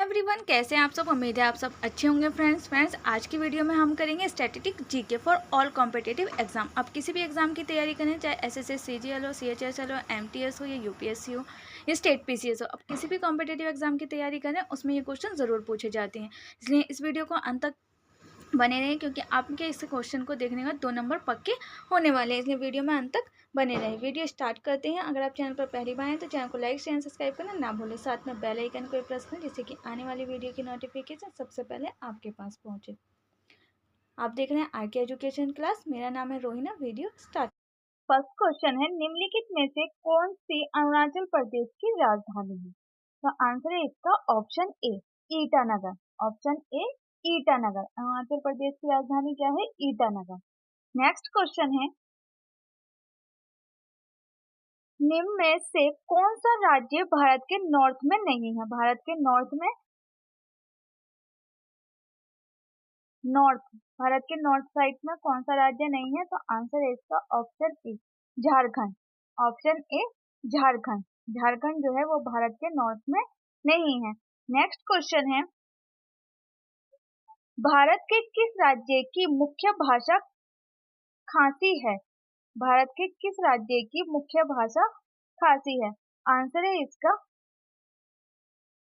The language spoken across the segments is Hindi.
एवरीवन, कैसे हैं आप सब। उम्मीद है आप सब अच्छे होंगे। फ्रेंड्स आज की वीडियो में हम करेंगे statistic GK for all competitive exam. आप किसी भी एग्जाम की तैयारी करें, चाहे एसएससी, सीजीएल हो, सीएचएसएल हो, एमटीएस हो या यूपीएससी हो या स्टेट पीसीएस हो, आप किसी भी कॉम्पिटिटिव एग्जाम की तैयारी करें उसमें ये क्वेश्चन ज़रूर पूछे जाते हैं। इसलिए इस वीडियो को अंत तक बने रहें, क्योंकि आपके इस क्वेश्चन को देखने का 2 नंबर पक्के होने वाले हैं। इसलिए वीडियो में अंत तक बने रहें। वीडियो स्टार्ट करते हैं। अगर आप चैनल पर पहली बार हैं तो चैनल को लाइक शेयर सब्सक्राइब करना ना भूलें। साथ में बेल आइकन को प्रेस करें, जिससे कि आने वाली वीडियो की नोटिफिकेशन सबसे पहले आपके पास पहुंचे। आप देख रहे हैं आरके एजुकेशन क्लास। मेरा नाम है Rohina. Video start. First question है, निम्नलिखित में से कौन सी अरुणाचल प्रदेश की राजधानी है? तो आंसर है इसका option A, Itanagar. Option A, Itanagar. Arunachal Pradesh की राजधानी क्या है? ईटानगर। नेक्स्ट क्वेश्चन है, निम्न में से कौन सा राज्य भारत के नॉर्थ में नहीं है? भारत के भारत के नॉर्थ साइड में कौन सा राज्य नहीं है? तो आंसर है इसका option A, Jharkhand. Option A, Jharkhand. Jharkhand जो है वो भारत के नॉर्थ में नहीं है। नेक्स्ट क्वेश्चन है, भारत के किस राज्य की मुख्य भाषा खासी है? भारत के किस राज्य की मुख्य भाषा खासी है? आंसर है इसका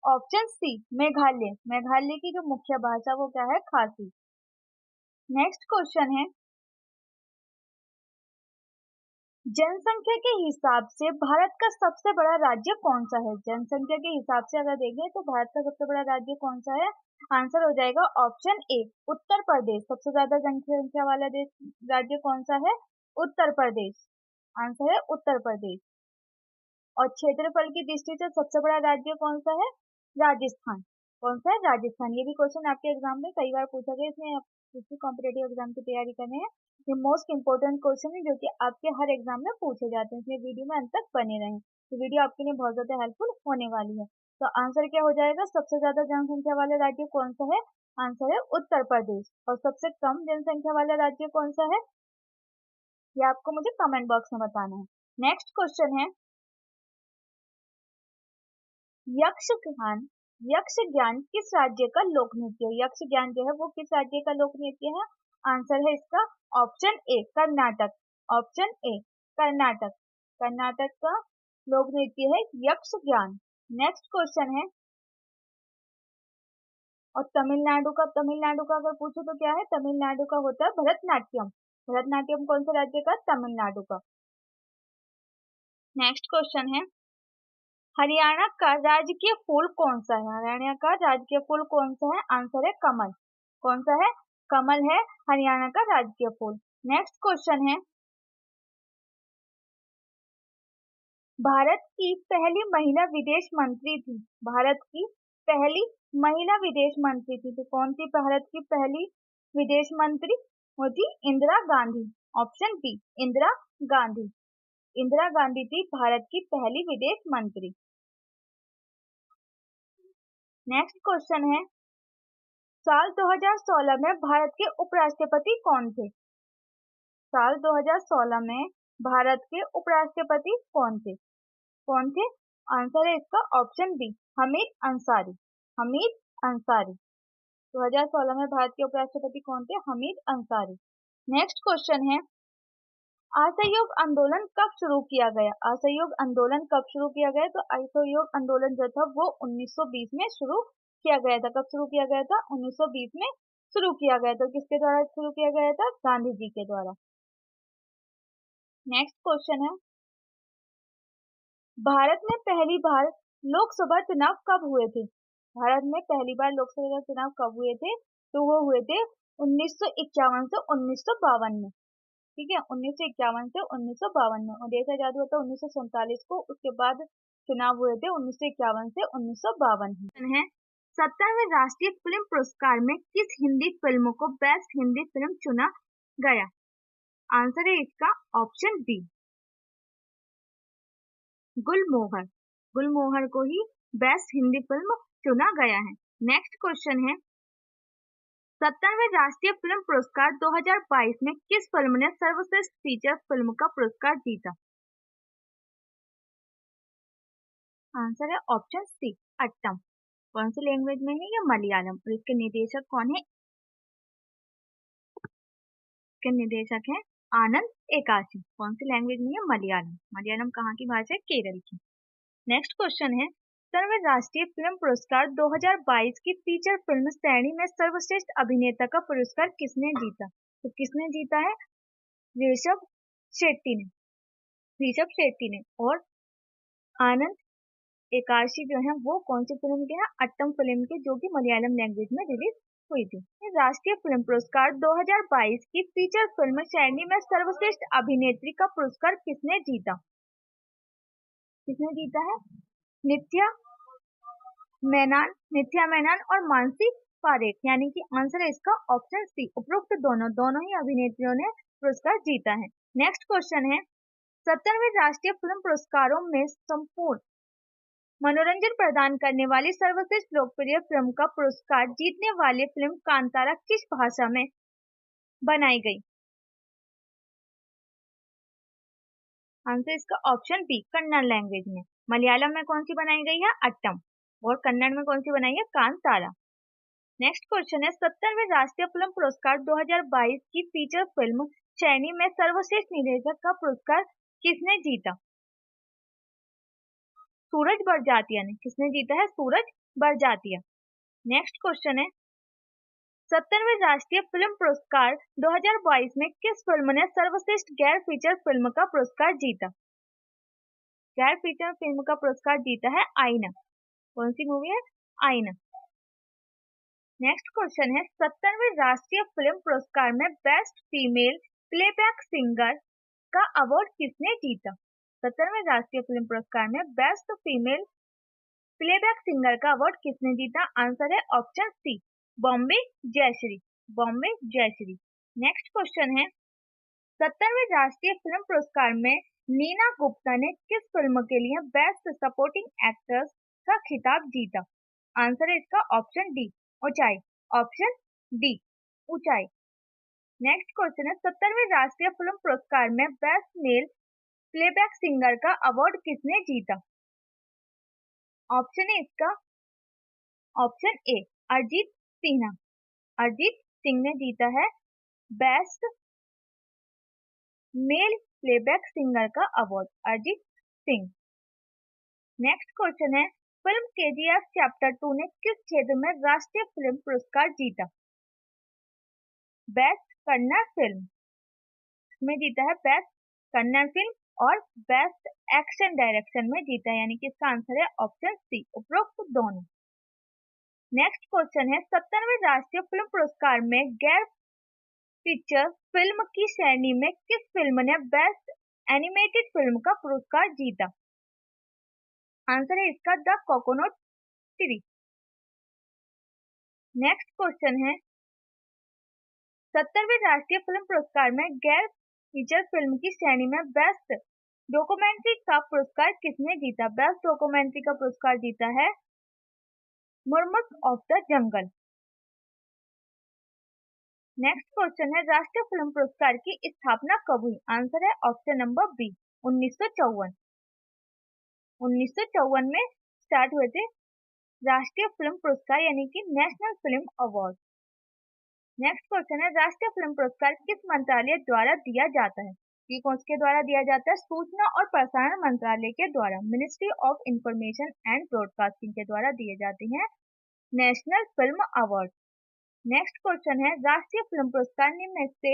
ऑप्शन सी, मेघालय। मेघालय की जो मुख्य भाषा वो क्या है? खासी। नेक्स्ट क्वेश्चन है, जनसंख्या के हिसाब से भारत का सबसे बड़ा राज्य कौन सा है? जनसंख्या के हिसाब से अगर देखें तो भारत का सबसे बड़ा राज्य कौन सा है? आंसर हो जाएगा ऑप्शन ए, उत्तर प्रदेश। सबसे ज्यादा जनसंख्या वाला राज्य कौन सा है? उत्तर प्रदेश। आंसर है उत्तर प्रदेश। और क्षेत्रफल की दृष्टि से सबसे बड़ा राज्य कौन सा है? राजस्थान। कौन सा है? राजस्थान। ये भी क्वेश्चन आपके एग्जाम में कई बार पूछा गया, इसमें आप किसी कॉम्पिटेटिव एग्जाम की तैयारी कर रहे हैं, ये मोस्ट इंपोर्टेंट क्वेश्चन है जो कि आपके हर एग्जाम में पूछे जाते हैं। इसलिए वीडियो में अंत तक बने रहें, तो वीडियो आपके लिए बहुत ज्यादा हेल्पफुल होने वाली है। तो आंसर क्या हो जाएगा? सबसे ज्यादा जनसंख्या वाला राज्य कौन सा है? आंसर है उत्तर प्रदेश। और सबसे कम जनसंख्या वाला राज्य कौन सा है? ये आपको मुझे कमेंट बॉक्स में बताना है। नेक्स्ट क्वेश्चन है, यक्षगान यक्षगान किस राज्य का लोक नृत्य है? यक्षगान जो है वो किस राज्य का लोक नृत्य है? आंसर है इसका option A, Karnataka. Option A, Karnataka. Karnataka का लोक नृत्य है यक्षगान। नेक्स्ट क्वेश्चन है, और तमिलनाडु का अगर पूछो तो क्या है? तमिलनाडु का होता है भरतनाट्यम। भरतनाट्यम कौन से राज्य का? तमिलनाडु का। नेक्स्ट क्वेश्चन है, हरियाणा का राजकीय फूल कौन सा है? हरियाणा का राजकीय फूल कौन सा है? आंसर है कमल। कौन सा है? कमल है हरियाणा का राजकीय फूल। नेक्स्ट क्वेश्चन है, भारत की पहली महिला विदेश मंत्री थी। भारत की पहली महिला विदेश मंत्री थी, तो कौन सी भारत की पहली विदेश मंत्री? वो थी इंदिरा गांधी। Option B, Indira Gandhi. इंदिरा गांधी थी भारत की पहली विदेश मंत्री। नेक्स्ट क्वेश्चन है, साल 2016 में भारत के उपराष्ट्रपति कौन थे? साल 2016 में भारत के उपराष्ट्रपति कौन थे? कौन थे? आंसर है इसका ऑप्शन बी, हमीद अंसारी। हमीद अंसारी। 2016 में भारत के उपराष्ट्रपति कौन थे? हमीद अंसारी। नेक्स्ट क्वेश्चन है, असहयोग आंदोलन कब शुरू किया गया? असहयोग आंदोलन कब शुरू किया गया? तो असहयोग आंदोलन जो था वो 1920 में शुरू किया गया था। कब शुरू किया गया था? 1920 में शुरू किया गया था। किसके द्वारा शुरू किया गया था? गांधी जी के द्वारा। नेक्स्ट क्वेश्चन है, भारत में पहली बार लोकसभा चुनाव कब हुए थे? भारत में पहली बार लोकसभा चुनाव कब हुए थे? तो वो हुए थे 1951 से 1952 में। ठीक है, 1951 से 1952 में। और देश आजाद हुआ था 1947 को। उसके बाद चुनाव हुए थे 1951 से 1952 में। 70वें राष्ट्रीय फिल्म पुरस्कार में किस हिंदी फिल्म को बेस्ट हिंदी फिल्म चुना गया? आंसर है इसका ऑप्शन बी, गुलमोहर। गुलमोहर को ही बेस्ट हिंदी फिल्म चुना गया है। नेक्स्ट क्वेश्चन है, 70वें राष्ट्रीय फिल्म पुरस्कार 2022 में किस फिल्म ने सर्वश्रेष्ठ फीचर फिल्म का पुरस्कार जीता? आंसर है ऑप्शन सी, अट्टम। कौन सी लैंग्वेज में है? ये मलयालम। और इसके निर्देशक कौन है? इसके निर्देशक है आनंद एकाशी। कौन सी लैंग्वेज में है? मलयालम। मलयालम कहाँ की भाषा है? केरल की। नेक्स्ट क्वेश्चन है, सर्व राष्ट्रीय फिल्म पुरस्कार 2022 की फीचर फिल्म श्रेणी में सर्वश्रेष्ठ अभिनेता का पुरस्कार किसने जीता? तो किसने जीता है? ऋषभ शेट्टी ने। ऋषभ शेट्टी ने। और आनंद एकाशी जो है वो कौन सी फिल्म के हैं? अट्टम फिल्म के, जो कि मलयालम लैंग्वेज में रिलीज हुई थी। राष्ट्रीय फिल्म पुरस्कार 2022 की फीचर फिल्म श्रेणी में सर्वश्रेष्ठ अभिनेत्री का पुरस्कार किसने जीता? किसने जीता है? नित्या मेनन और मानसी पारेख, यानी कि आंसर है इसका ऑप्शन सी। उपरोक्त दोनों ही अभिनेत्रियों ने पुरस्कार जीता है। नेक्स्ट क्वेश्चन है, 70वें राष्ट्रीय फिल्म पुरस्कारों में संपूर्ण मनोरंजन प्रदान करने वाली सर्वश्रेष्ठ लोकप्रिय फिल्म का पुरस्कार जीतने वाली फिल्म कांतारा किस भाषा में बनाई गई? आंसर इसका ऑप्शन बी, कन्नड़ लैंग्वेज में। मलयालम में कौन सी बनाई गई है? अट्टम। और कन्नड़ में कौन सी बनाई है? कांतारा। नेक्स्ट क्वेश्चन है, 70वें राष्ट्रीय फिल्म पुरस्कार 2022 की फीचर फिल्म श्रेणी में सर्वश्रेष्ठ निर्देशक का पुरस्कार किसने जीता? सूरज बड़जात्या ने। किसने जीता है? सूरज बड़जात्या। नेक्स्ट क्वेश्चन है, 70वें राष्ट्रीय फिल्म पुरस्कार 2022 में किस फिल्म ने सर्वश्रेष्ठ गैर फीचर फिल्म का पुरस्कार जीता? गैर फीचर फिल्म का पुरस्कार जीता है आईना। कौन सी मूवी है? आईना। नेक्स्ट क्वेश्चन है, 70वें राष्ट्रीय फिल्म पुरस्कार में बेस्ट फीमेल प्लेबैक सिंगर का अवार्ड किसने जीता? 70वें राष्ट्रीय फिल्म पुरस्कार में बेस्ट फीमेल प्लेबैक सिंगर का अवार्ड किसने जीता? आंसर है option C, Bombay Jayashri. Bombay Jayashri. Next question है, 70वें राष्ट्रीय फिल्म पुरस्कार में नीना गुप्ता ने किस फिल्म के लिए बेस्ट सपोर्टिंग एक्ट्रेस का खिताब जीता? आंसर है इसका ऑप्शन डी, ऊंचाई। ऑप्शन डी, ऊंचाई। नेक्स्ट क्वेश्चन है, 70वें राष्ट्रीय फिल्म पुरस्कार में बेस्ट मेल प्लेबैक सिंगर का अवार्ड किसने जीता? ऑप्शन है इसका ऑप्शन ए, अरिजीत सिन्हा। अरिजीत सिंह ने जीता है बेस्ट मेल प्लेबैक सिंगर का award. Arijit Singh. Next question है, फिल्म केजीएफ चैप्टर 2 ने किस क्षेत्र में राष्ट्रीय फिल्म पुरस्कार जीता? बेस्ट कन्नड़ फिल्म में जीता है, बेस्ट कन्नड़ फिल्म। और बेस्ट एक्शन डायरेक्शन में जीता है, यानी कि इसका आंसर है ऑप्शन सी, उपरोक्त दोनों। नेक्स्ट क्वेश्चन है, 70वें राष्ट्रीय फिल्म पुरस्कार में गैर फीचर फिल्म की श्रेणी में किस फिल्म ने बेस्ट एनिमेटेड फिल्म का पुरस्कार जीता? आंसर है इसका the coconut tree. Next question है, 70वें राष्ट्रीय फिल्म पुरस्कार में गैर फीचर फिल्म की श्रेणी में बेस्ट डॉक्यूमेंट्री का पुरस्कार किसने जीता? बेस्ट डॉक्यूमेंट्री का पुरस्कार जीता है murmurs of the jungle. Next question है, राष्ट्रीय फिल्म पुरस्कार की स्थापना कब हुई? आंसर है ऑप्शन नंबर बी, 1954। 1954 में स्टार्ट हुए थे राष्ट्रीय फिल्म पुरस्कार, यानी कि national film award. Next question है, राष्ट्रीय फिल्म पुरस्कार किस मंत्रालय द्वारा दिया जाता है? ये कौन के द्वारा दिया जाता है? सूचना और प्रसारण मंत्रालय के द्वारा, ministry of information and broadcasting के द्वारा दिए जाते हैं national film award. Next question है, राष्ट्रीय फिल्म पुरस्कार में से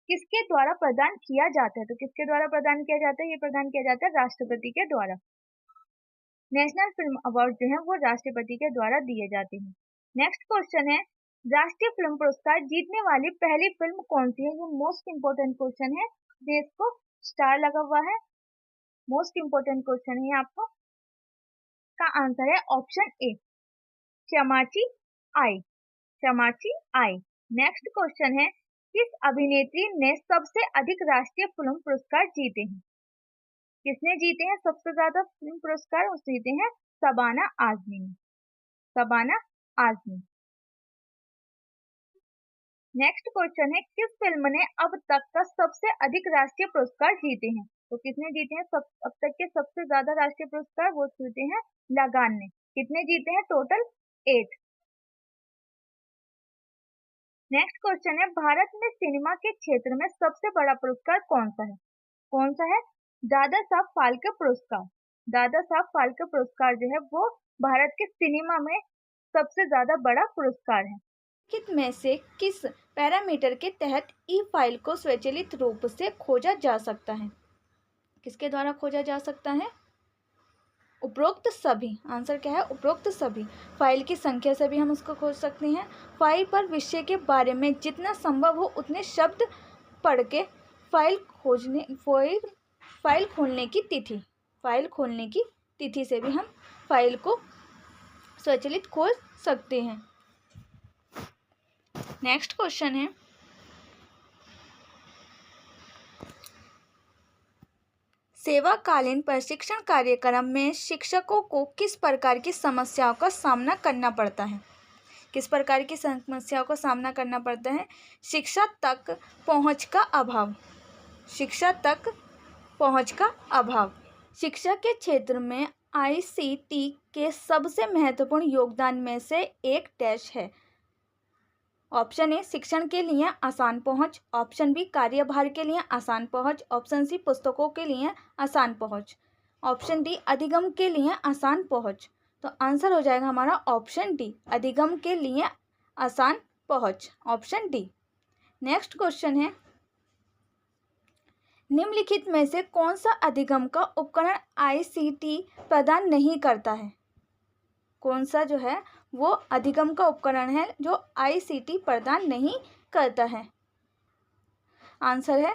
किसके द्वारा प्रदान किया जाता है? तो किसके द्वारा प्रदान किया जाता है? ये प्रदान किया जाता है राष्ट्रपति के द्वारा। नेशनल फिल्म अवार्ड जो है वो राष्ट्रपति के द्वारा दिए जाते हैं। नेक्स्ट क्वेश्चन है, राष्ट्रीय फिल्म पुरस्कार जीतने वाली पहली फिल्म कौन सी है? ये मोस्ट इंपोर्टेंट क्वेश्चन है, जिसको स्टार लगा हुआ है। मोस्ट इंपोर्टेंट क्वेश्चन है आपको। का आंसर है ऑप्शन ए, चमाची आई। चमाची आई। नेक्स्ट क्वेश्चन है, किस अभिनेत्री ने सबसे अधिक राष्ट्रीय फिल्म पुरस्कार जीते हैं? किसने जीते हैं सबसे ज्यादा फिल्म पुरस्कार? उस जीते हैं शबाना आजमी ने। शबाना आजमी। नेक्स्ट क्वेश्चन है, किस फिल्म ने अब तक का सबसे अधिक राष्ट्रीय पुरस्कार जीते हैं? तो किसने जीते हैं अब तक के सबसे ज्यादा राष्ट्रीय पुरस्कार? वो जीते हैं लगान ने। कितने जीते हैं टोटल? 8। नेक्स्ट क्वेश्चन है, भारत में सिनेमा के क्षेत्र में सबसे बड़ा पुरस्कार कौन सा है? कौन सा है? दादा साहब फाल्के पुरस्कार। दादा साहब फाल्के पुरस्कार जो है वो भारत के सिनेमा में सबसे ज्यादा बड़ा पुरस्कार है। निम्नलिखित में से किस पैरामीटर के तहत ई फाइल को स्वचालित रूप से खोजा जा सकता है? किसके द्वारा खोजा जा सकता है? उपरोक्त सभी। आंसर क्या है? उपरोक्त सभी। फाइल की संख्या से भी हम उसको खोज सकते हैं। फाइल पर विषय के बारे में जितना संभव हो उतने शब्द पढ़ के फाइल खोलने की तिथि से भी हम फाइल को स्वचालित खोज सकते हैं। नेक्स्ट क्वेश्चन है, सेवाकालीन प्रशिक्षण कार्यक्रम में शिक्षकों को किस प्रकार की समस्याओं का सामना करना पड़ता है? किस प्रकार की समस्याओं का सामना करना पड़ता है? शिक्षा तक पहुंच का अभाव। शिक्षा तक पहुंच का अभाव। शिक्षा के क्षेत्र में ICT के सबसे महत्वपूर्ण योगदान में से एक डैश है। ऑप्शन ए शिक्षण के लिए आसान पहुंच, ऑप्शन बी कार्यभार के लिए आसान पहुंच, ऑप्शन सी पुस्तकों के लिए आसान पहुंच, ऑप्शन डी अधिगम के लिए आसान पहुंच। तो आंसर हो जाएगा हमारा ऑप्शन डी, अधिगम के लिए आसान पहुंच, ऑप्शन डी। नेक्स्ट क्वेश्चन है, निम्नलिखित में से कौन सा अधिगम का उपकरण ICT प्रदान नहीं करता है? कौन सा जो है वो अधिगम का उपकरण है जो ICT प्रदान नहीं करता है? आंसर है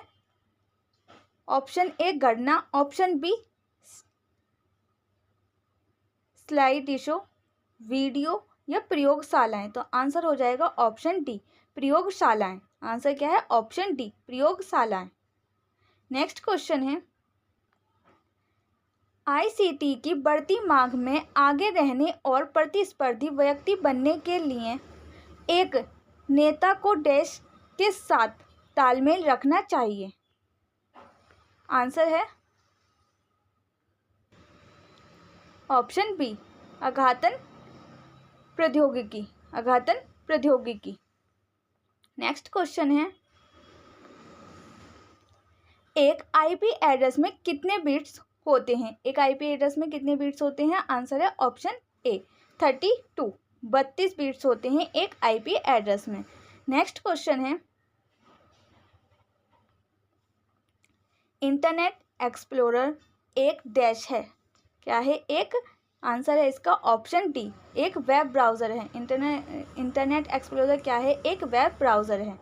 ऑप्शन ए गणना, option B slide show, video या प्रयोगशालाएं। तो आंसर हो जाएगा ऑप्शन डी, प्रयोगशालाएं। आंसर क्या है? ऑप्शन डी, प्रयोगशालाएं। नेक्स्ट क्वेश्चन है, ICT की बढ़ती मांग में आगे रहने और प्रतिस्पर्धी व्यक्ति बनने के लिए एक नेता को डैश के साथ तालमेल रखना चाहिए। आंसर है ऑप्शन बी, अघातन प्रौद्योगिकी। अघातन प्रौद्योगिकी। नेक्स्ट क्वेश्चन है, एक IP एड्रेस में कितने बिट्स होते हैं? एक IP एड्रेस में कितने बिट्स होते हैं? आंसर है ऑप्शन ए 32, 32 बिट्स होते हैं एक IP एड्रेस में। नेक्स्ट क्वेश्चन है, इंटरनेट एक्सप्लोरर एक डैश है। क्या है? एक। आंसर है इसका ऑप्शन डी, एक वेब ब्राउज़र है। इंटरनेट एक्सप्लोरर क्या है? एक वेब ब्राउज़र है।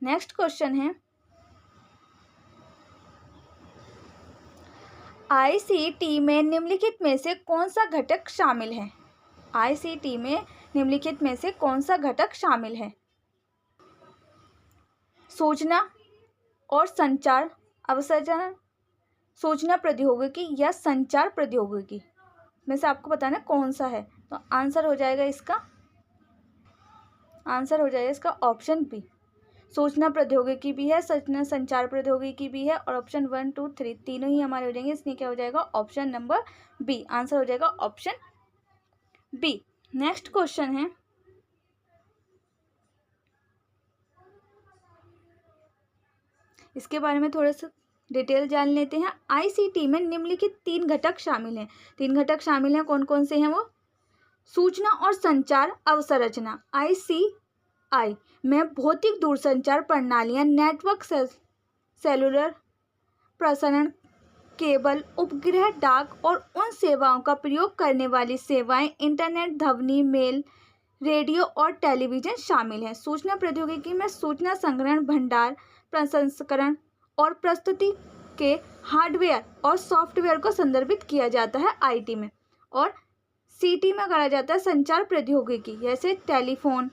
नेक्स्ट क्वेश्चन है, ICT में निम्नलिखित में से कौन सा घटक शामिल है? ICT में निम्नलिखित में से कौन सा घटक शामिल है? सूचना और संचार अवसंरचना, सूचना प्रौद्योगिकी या संचार प्रौद्योगिकी में से आपको बताना कौन सा है। तो आंसर हो जाएगा इसका ऑप्शन बी, सूचना प्रौद्योगिकी भी है, सूचना संचार प्रौद्योगिकी भी है, और ऑप्शन 1, 2, 3 तीनों ही हमारे हो जाएंगे। इसमें क्या हो जाएगा? Option number B. आंसर हो जाएगा ऑप्शन बी। नेक्स्ट क्वेश्चन है, इसके बारे में थोड़ा सा डिटेल जान लेते हैं। ICT में निम्नलिखित 3 घटक शामिल हैं। 3 घटक शामिल हैं, कौन कौन से हैं वो? सूचना और संचार अवसंरचना ICI में भौतिक दूरसंचार प्रणालियां, नेटवर्क, सेलुलर प्रसारण, केबल, उपग्रह, डाक और उन सेवाओं का प्रयोग करने वाली सेवाएं, इंटरनेट, ध्वनि, मेल, रेडियो और टेलीविज़न शामिल हैं। सूचना प्रौद्योगिकी में सूचना संग्रहण, भंडार, प्रसंस्करण और प्रस्तुति के हार्डवेयर और सॉफ्टवेयर को संदर्भित किया जाता है IT में। और CT में करा जाता है संचार प्रौद्योगिकी, जैसे टेलीफोन,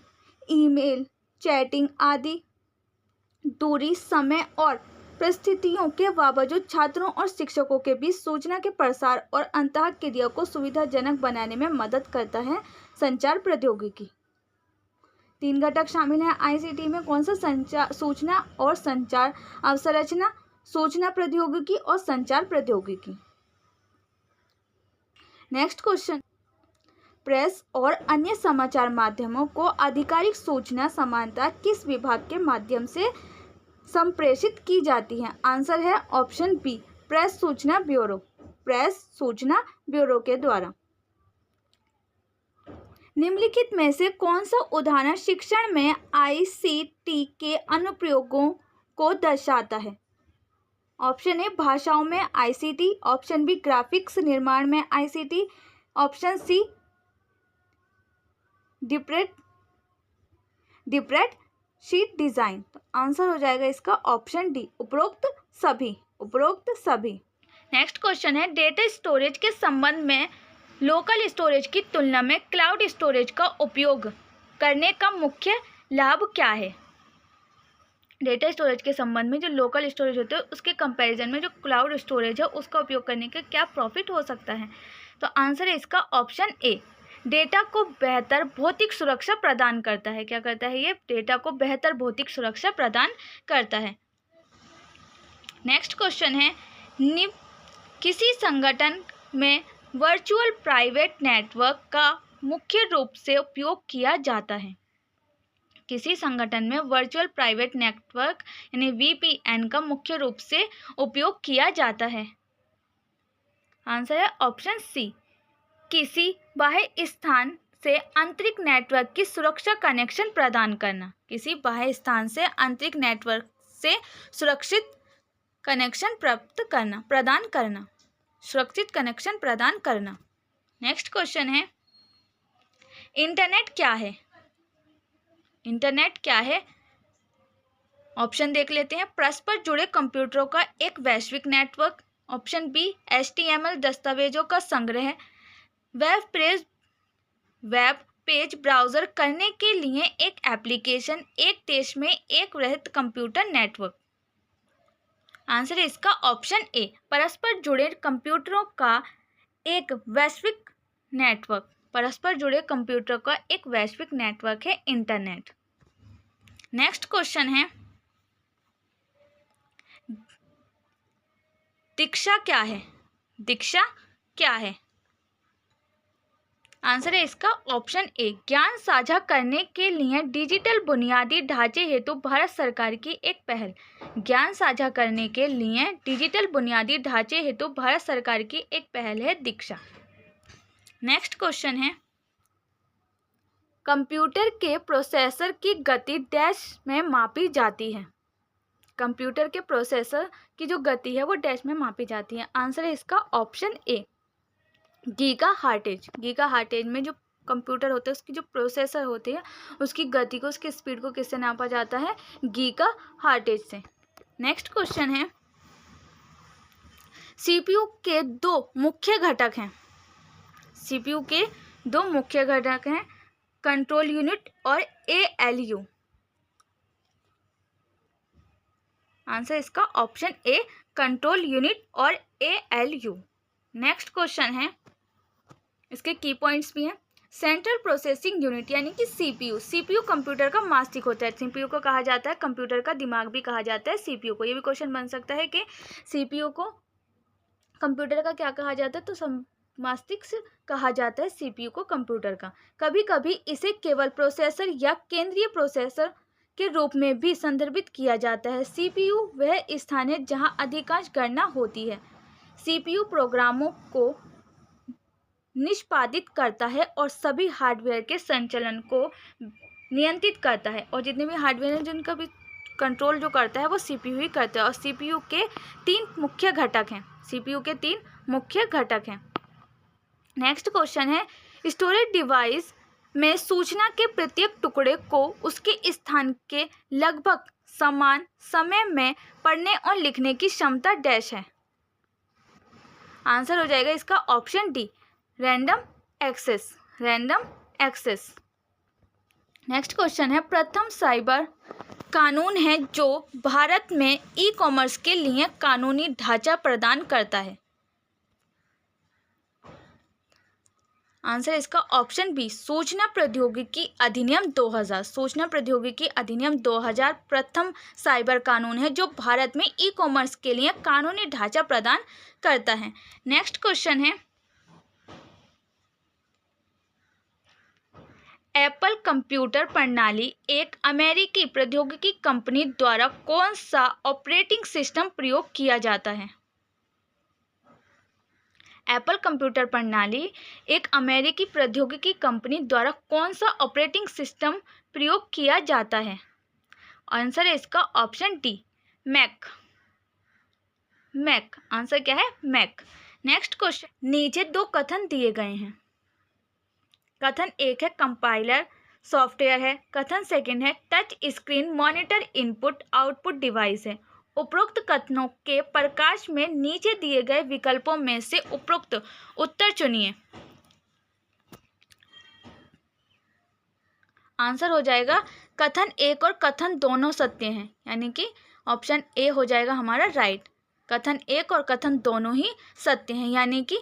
ईमेल, चैटिंग आदि। दूरी, समय और परिस्थितियों के बावजूद छात्रों और शिक्षकों के बीच सूचना के प्रसार और अंतःक्रिया को सुविधाजनक बनाने में मदद करता है संचार प्रौद्योगिकी। 3 घटक शामिल हैं ICT में, कौन सा? सूचना और संचार अवसंरचना, सूचना प्रौद्योगिकी और संचार प्रौद्योगिकी। नेक्स्ट क्वेश्चन, प्रेस और अन्य समाचार माध्यमों को आधिकारिक सूचना समानता किस विभाग के माध्यम से संप्रेषित की जाती है? आंसर है ऑप्शन बी, प्रेस सूचना ब्यूरो। प्रेस सूचना ब्यूरो के द्वारा। निम्नलिखित में से कौन सा उदाहरण शिक्षण में आईसीटी के अनुप्रयोगों को दर्शाता है? ऑप्शन ए भाषाओं में आईसीटी, ऑप्शन बी ग्राफिक्स निर्माण में आईसीटी, ऑप्शन सी डिप्रेट शीट डिजाइन। तो आंसर हो जाएगा इसका ऑप्शन डी, उपरोक्त सभी। नेक्स्ट क्वेश्चन है, डेटा स्टोरेज के संबंध में लोकल स्टोरेज की तुलना में क्लाउड स्टोरेज का उपयोग करने का मुख्य लाभ क्या है? डेटा स्टोरेज के संबंध में जो लोकल स्टोरेज होते हैं उसके कंपैरिजन में जो क्लाउड स्टोरेज है उसका उपयोग करने का क्या प्रॉफिट हो सकता है? तो आंसर है इसका ऑप्शन ए, डेटा को बेहतर भौतिक सुरक्षा प्रदान करता है। क्या करता है ये? डेटा को बेहतर भौतिक सुरक्षा प्रदान करता है। नेक्स्ट क्वेश्चन है, किसी संगठन में वर्चुअल प्राइवेट नेटवर्क का मुख्य रूप से उपयोग किया जाता है? किसी संगठन में वर्चुअल प्राइवेट नेटवर्क यानी वीपीएन का मुख्य रूप से उपयोग किया जाता है। आंसर है ऑप्शन सी, किसी बाह्य स्थान से आंतरिक नेटवर्क की सुरक्षा कनेक्शन प्रदान करना। किसी बाह्य स्थान से आंतरिक नेटवर्क से सुरक्षित कनेक्शन प्रदान करना। नेक्स्ट क्वेश्चन है, इंटरनेट क्या है? ऑप्शन देख लेते हैं। परस्पर जुड़े कंप्यूटरों का एक वैश्विक नेटवर्क, ऑप्शन बी HTML दस्तावेजों का संग्रह, वेब पेज ब्राउज़र करने के लिए एक एप्लीकेशन, एक देश में एक वृहद कंप्यूटर नेटवर्क। आंसर है इसका ऑप्शन ए, परस्पर जुड़े कंप्यूटरों का एक वैश्विक नेटवर्क। परस्पर जुड़े कंप्यूटर का एक वैश्विक नेटवर्क है इंटरनेट। नेक्स्ट क्वेश्चन है, दीक्षा क्या है? आंसर है इसका ऑप्शन ए, ज्ञान साझा करने के लिए डिजिटल बुनियादी ढांचे हेतु भारत सरकार की एक पहल। ज्ञान साझा करने के लिए डिजिटल बुनियादी ढांचे हेतु भारत सरकार की एक पहल है दीक्षा। नेक्स्ट क्वेश्चन है, कंप्यूटर के प्रोसेसर की गति डैश में मापी जाती है। कंप्यूटर के प्रोसेसर की जो गति है वो डैश में मापी जाती है। आंसर है इसका ऑप्शन ए, गीगा हार्टेज। गीगा हार्टेज में जो कंप्यूटर होते हैं उसकी जो प्रोसेसर होती है उसकी गति को, उसकी स्पीड को किससे नापा जाता है? गीगा हार्टेज से। नेक्स्ट क्वेश्चन है, सीपीयू के दो मुख्य घटक हैं, कंट्रोल यूनिट और ALU। आंसर इसका ऑप्शन ए, कंट्रोल यूनिट और ALU। नेक्स्ट क्वेश्चन है, इसके की पॉइंट्स भी हैं। सेंट्रल प्रोसेसिंग यूनिट यानी कि सीपीयू कंप्यूटर का मस्तिष्क होता है। सीपीयू को कहा जाता है कंप्यूटर का दिमाग भी कहा जाता है सीपीयू को। ये भी क्वेश्चन बन सकता है कि सीपीयू को कंप्यूटर का क्या कहा जाता है? तो मस्तिष्क कहा जाता है सीपीयू को कंप्यूटर का। कभी कभी इसे केवल प्रोसेसर या केंद्रीय प्रोसेसर के रूप में भी संदर्भित किया जाता है। सीपीयू वह स्थान है जहां अधिकांश गणना होती है। सीपीयू प्रोग्रामों को निष्पादित करता है और सभी हार्डवेयर के संचालन को नियंत्रित करता है। और जितने भी हार्डवेयर हैं जिनका भी कंट्रोल जो करता है वो सीपीयू ही करता है। और सीपीयू के तीन मुख्य घटक हैं। नेक्स्ट क्वेश्चन है, स्टोरेज डिवाइस में सूचना के प्रत्येक टुकड़े को उसके स्थान के लगभग समान समय में पढ़ने और लिखने की क्षमता डैश है। आंसर हो जाएगा इसका option D, random access. Next question है, प्रथम साइबर कानून है जो भारत में ई-कॉमर्स के लिए कानूनी ढांचा प्रदान करता है। आंसर इसका ऑप्शन बी, सूचना प्रौद्योगिकी अधिनियम 2000। सूचना प्रौद्योगिकी अधिनियम 2000 प्रथम साइबर कानून है जो भारत में ई-कॉमर्स के लिए कानूनी ढांचा प्रदान करता है। नेक्स्ट क्वेश्चन है, एप्पल कंप्यूटर प्रणाली एक अमेरिकी प्रौद्योगिकी कंपनी द्वारा कौन सा ऑपरेटिंग सिस्टम प्रयोग किया जाता है? एप्पल कंप्यूटर प्रणाली एक अमेरिकी प्रौद्योगिकी कंपनी द्वारा कौन सा ऑपरेटिंग सिस्टम प्रयोग किया जाता है? आंसर है इसका option D, Mac. Mac answer क्या है? मैक। नेक्स्ट क्वेश्चन, नीचे दो कथन दिए गए हैं। कथन एक है कंपाइलर सॉफ्टवेयर है, कथन सेकंड है touch screen monitor input output device है। उपरोक्त कथनों के प्रकाश में नीचे दिए गए विकल्पों में से उपरोक्त उत्तर चुनिए। आंसर हो जाएगा कथन एक और कथन दोनों सत्य हैं, यानी कि ऑप्शन ए हो जाएगा हमारा राइट। कथन एक और कथन दोनों ही सत्य हैं, यानी कि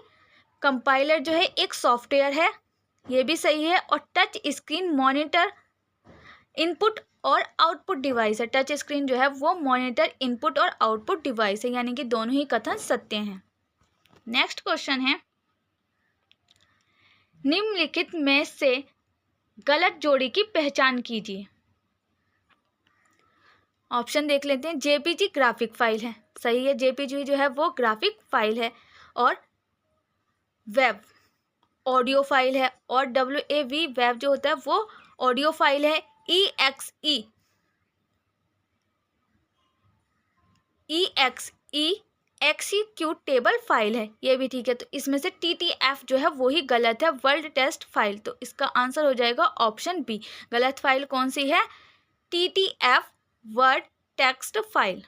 कंपाइलर जो है एक सॉफ्टवेयर है, ये भी सही है, और टच स्क्रीन मॉनिटर इनपुट और आउटपुट डिवाइस है। टच स्क्रीन जो है वो मॉनिटर इनपुट और आउटपुट डिवाइस है, यानी कि दोनों ही कथन सत्य हैं। नेक्स्ट क्वेश्चन है, निम्नलिखित में से गलत जोड़ी की पहचान कीजिए। ऑप्शन देख लेते हैं। जेपीजी ग्राफिक फाइल है, सही है, जेपीजी जो है वो ग्राफिक फाइल है। और वेब ऑडियो फाइल है, और WAV वेब जो होता है वो ऑडियो फाइल है। EXE एक्सिक्यूटेबल फाइल है, ये भी ठीक है। तो इसमें से TTF जो है वो ही गलत है, वर्ल्ड टेस्ट फाइल। तो इसका आंसर हो जाएगा ऑप्शन बी। गलत फाइल कौन सी है? TTF word text file.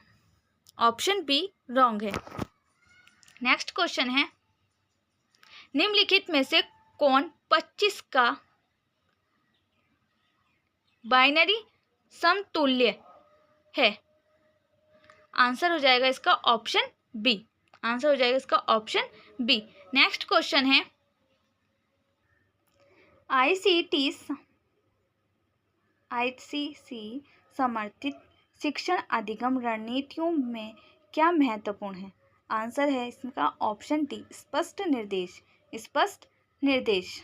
Option be wrong है। नेक्स्ट क्वेश्चन है, निम्नलिखित में से कौन 25 का बाइनरी समतुल्य है? आंसर हो जाएगा इसका ऑप्शन बी। आंसर हो जाएगा इसका ऑप्शन बी। नेक्स्ट क्वेश्चन है, ICC समर्थित शिक्षण अधिगम रणनीतियों में क्या महत्वपूर्ण है? आंसर है इसका ऑप्शन डी, स्पष्ट निर्देश। स्पष्ट निर्देश।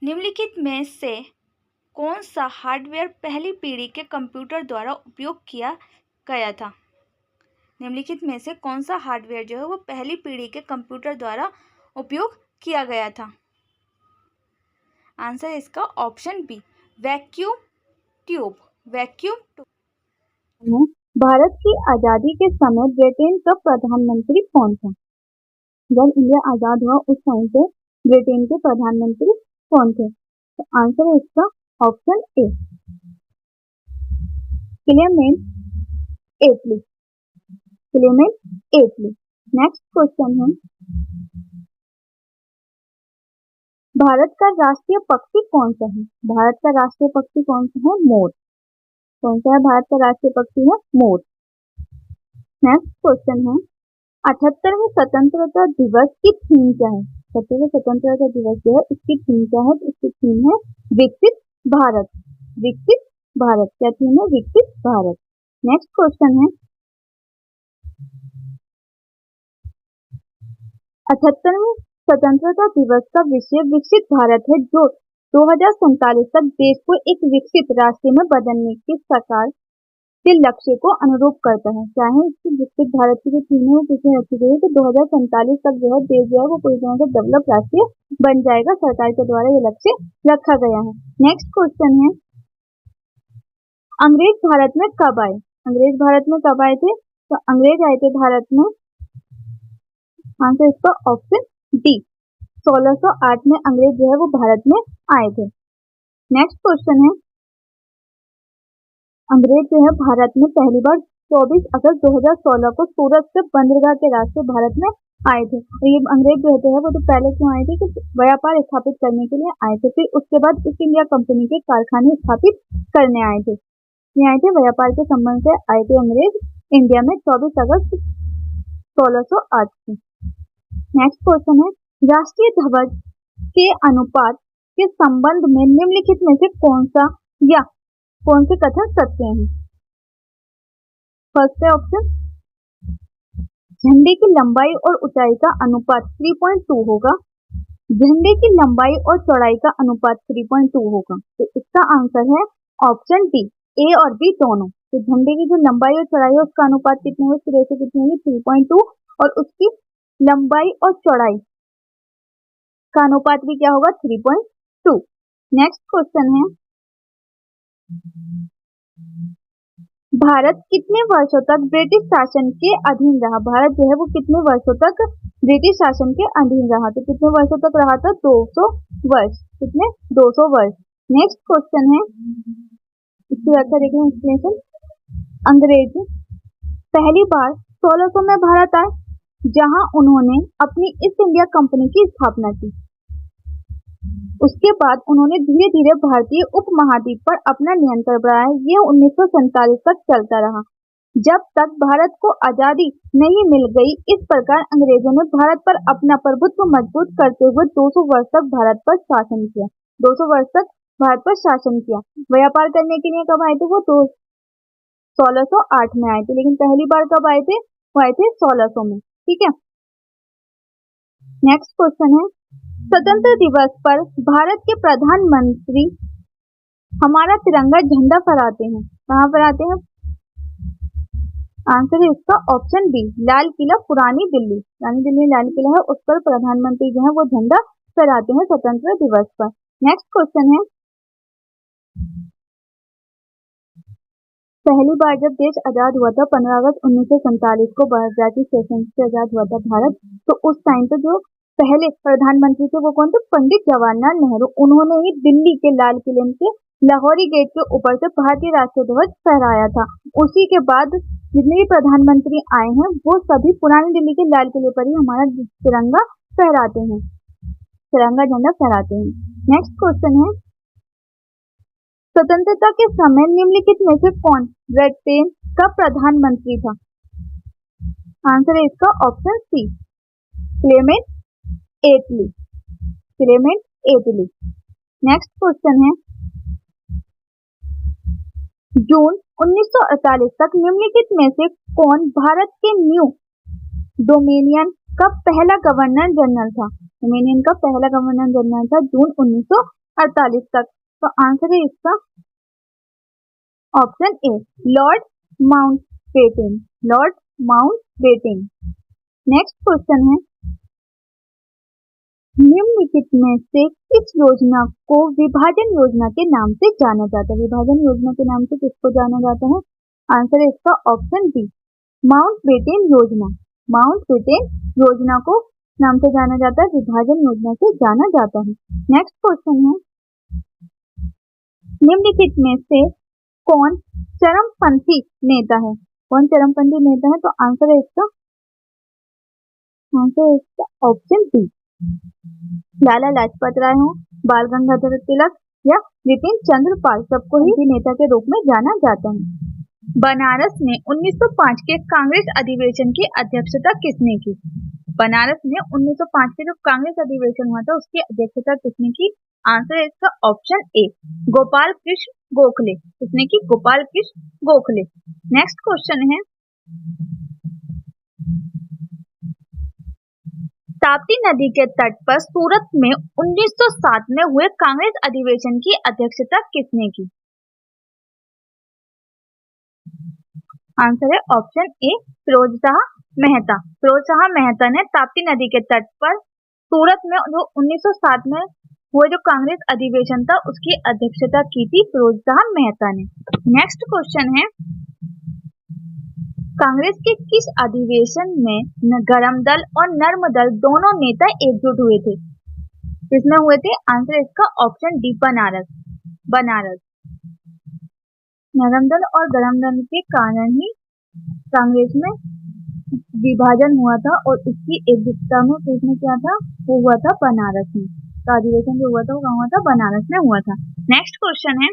निम्नलिखित में से कौन सा हार्डवेयर पहली पीढ़ी के कंप्यूटर द्वारा उपयोग किया गया था? निम्नलिखित में से कौन सा हार्डवेयर जो है वो पहली पीढ़ी के कंप्यूटर द्वारा उपयोग किया गया था? आंसर है इसका option B, vacuum tube. Vacuum tube. Bharat की आजादी के समय ब्रिटेन का प्रधानमंत्री कौन था? जब इंडिया आजाद हुआ उस टाइम पे ब्रिटेन के प्रधानमंत्री कौन थे? तो आंसर है इसका option A, Clement Attlee. Clement Attlee. Next question है, भारत का राष्ट्रीय पक्षी कौन सा है? भारत का राष्ट्रीय पक्षी कौन सा है? मोर। कौन सा है भारत का राष्ट्रीय पक्षी है? मोर। नेक्स्ट क्वेश्चन है, 78वें स्वतंत्रता दिवस की थीम क्या है? 78वें स्वतंत्रता दिवस जो है इसकी थीम क्या है? इसकी थीम है विकसित भारत। विकसित भारत। क्या थीम है? विकसित भारत। नेक्स्ट क्वेश्चन है, 78वें स्वतंत्रता दिवस का विषय विकसित भारत है, जो 2047 तक देश को एक विकसित राष्ट्र में बदलने के सरकार के लक्ष्य को अनुरूप करता है। चाहे इसकी विकसित भारत की जो थीम है वो किसने रखी गई है? तो 2047 तक जो है देश जो है वो पूरी तरह से डेवलप राष्ट्र बन जाएगा। सरकार के द्वारा ये लक्ष्य रखा गया है। नेक्स्ट क्वेश्चन है, अंग्रेज भारत में कब आए? अंग्रेज भारत में कब आए थे? तो अंग्रेज आए थे भारत में, आंसर इसका ऑप्शन डी, 1608 में अंग्रेज जो है वो भारत में आए थे। नेक्स्ट क्वेश्चन है, अंग्रेज जो है भारत में पहली बार 24 अगस्त 2016 को सूरत से बंदरगाह के रास्ते भारत में आए थे। और ये अंग्रेज जो है वो तो पहले क्यों आए थे कि व्यापार स्थापित करने के लिए आए थे। फिर उसके बाद ईस्ट इंडिया कंपनी के कारखाने स्थापित करने आए थे। ये आए थे व्यापार के संबंध से आए थे अंग्रेज इंडिया में 24 अगस्त 1608 को। नेक्स्ट क्वेश्चन है, राष्ट्रीय ध्वज के अनुपात के संबंध में निम्नलिखित में से कौन सा या कौन से कथन सत्य हैं? फर्स्ट है ऑप्शन झंडे की लंबाई और ऊंचाई का अनुपात 3.2 होगा। झंडे की लंबाई और चौड़ाई का अनुपात 3.2 होगा। तो इसका आंसर है ऑप्शन डी, ए और बी दोनों। तो झंडे की जो लंबाई और चौड़ाई है उसका अनुपात कितनी होगी, सिरे से कितनी होगी 3.2, और उसकी लंबाई और चौड़ाई का अनुपात भी क्या होगा 3.2। नेक्स्ट क्वेश्चन है, भारत कितने वर्षों तक ब्रिटिश शासन के अधीन रहा। भारत जो है वो कितने वर्षों तक ब्रिटिश शासन के अधीन रहा। तो कितने वर्षों तक रहा था, 200 वर्ष। कितने, 200 वर्ष। नेक्स्ट क्वेश्चन है, इसकी व्याख्या देख लें, एक्सप्लेनेशन। अंग्रेज पहली बार 1600 में भारत आए, जहां उन्होंने अपनी ईस्ट इंडिया कंपनी की स्थापना की। उसके बाद उन्होंने धीरे धीरे भारतीय उपमहाद्वीप पर अपना नियंत्रण बढ़ाया। ये 1947 तक चलता रहा, जब तक भारत को आजादी नहीं मिल गई। इस प्रकार अंग्रेजों ने भारत पर अपना प्रभुत्व मजबूत करते हुए 200 वर्ष तक भारत पर शासन किया। 200 वर्ष तक भारत पर शासन किया। व्यापार करने के लिए कब आए थे वो, 1608 में आए थे, लेकिन पहली बार कब आए थे, वो आए थे 1600 में। ठीक है। नेक्स्ट क्वेश्चन है, स्वतंत्र दिवस पर भारत के प्रधानमंत्री हमारा तिरंगा झंडा फहराते हैं। कहाँ फहराते हैं, आंसर है इसका ऑप्शन बी, लाल किला, पुरानी दिल्ली। पुरानी दिल्ली लाल किला है, उस पर प्रधानमंत्री जो है वो झंडा फहराते हैं स्वतंत्र दिवस पर। नेक्स्ट क्वेश्चन है, पहली बार जब देश आजाद हुआ था 15 अगस्त 1947 को भारतीय शासन से आजाद हुआ था भारत, तो उस टाइम पे जो पहले प्रधानमंत्री थे वो कौन थे, पंडित जवाहरलाल नेहरू। उन्होंने ही दिल्ली के लाल किले के लाहौरी गेट के ऊपर से भारतीय राष्ट्रीय ध्वज फहराया था। उसी के बाद जितने भी प्रधानमंत्री आए हैं वो सभी पुरानी दिल्ली के लाल किले पर ही हमारा तिरंगा फहराते हैं, तिरंगा झंडा फहराते हैं। नेक्स्ट क्वेश्चन है, स्वतंत्रता के समय निम्नलिखित में से कौन ब्रिटेन का प्रधानमंत्री था। आंसर है इसका ऑप्शन सी, Clement Attlee, Clement Attlee. Next question है, जून 1948 तक निम्नलिखित में से कौन भारत के न्यू डोमिनियन का पहला गवर्नर जनरल था। डोमिनियन का पहला गवर्नर जनरल था जून 1948 तक। तो आंसर है इसका ऑप्शन ए, Lord Mountbatten, Lord Mountbatten. Next question है, निम्नलिखित में से किस योजना को विभाजन योजना के नाम से जाना जाता है। विभाजन योजना के नाम से किसको जाना जाता है, आंसर है इसका ऑप्शन बी, माउंटबेटन योजना। माउंटबेटन योजना को नाम से जाना जाता है, विभाजन योजना से जाना जाता है। नेक्स्ट क्वेश्चन है, निम्नलिखित में से कौन चरमपंथी नेता है। कौन चरमपंथी नेता है, तो आंसर है इसका ऑप्शन बी, लाला लाजपत राय हो, बाल गंगाधर तिलक या विपिन चंद्र पाल, सबको ही नेता के रूप में जाना जाता है। बनारस में 1905 के कांग्रेस अधिवेशन की अध्यक्षता किसने की। बनारस में 1905 के जो कांग्रेस अधिवेशन हुआ था उसकी अध्यक्षता किसने की, आंसर है इसका ऑप्शन ए, गोपाल कृष्ण गोखले। किसने की, गोपाल कृष्ण गोखले। नेक्स्ट क्वेश्चन है, ताप्ती नदी के तट पर सूरत में 1907 में हुए कांग्रेस अधिवेशन की अध्यक्षता किसने की। आंसर है ऑप्शन ए, फिरोज शाह मेहता। फिरोज शाह मेहता ने ताप्ती नदी के तट पर सूरत में जो 1907 में हुए जो कांग्रेस अधिवेशन था उसकी अध्यक्षता की थी फिरोज शाह मेहता ने। नेक्स्ट क्वेश्चन है, कांग्रेस के किस अधिवेशन में गरम दल और नर्म दल दोनों नेता एकजुट हुए थे। किसमें हुए थे, आंसर इसका ऑप्शन डी, बनारस। बनारस। नरम दल और गरम दल के कारण ही कांग्रेस में विभाजन हुआ था और इसकी एकजुटता में किसने किया था, वो हुआ था बनारस में। तो अधिवेशन जो हुआ था वो कहाँ हुआ था, बनारस में हुआ था। नेक्स्ट क्वेश्चन है,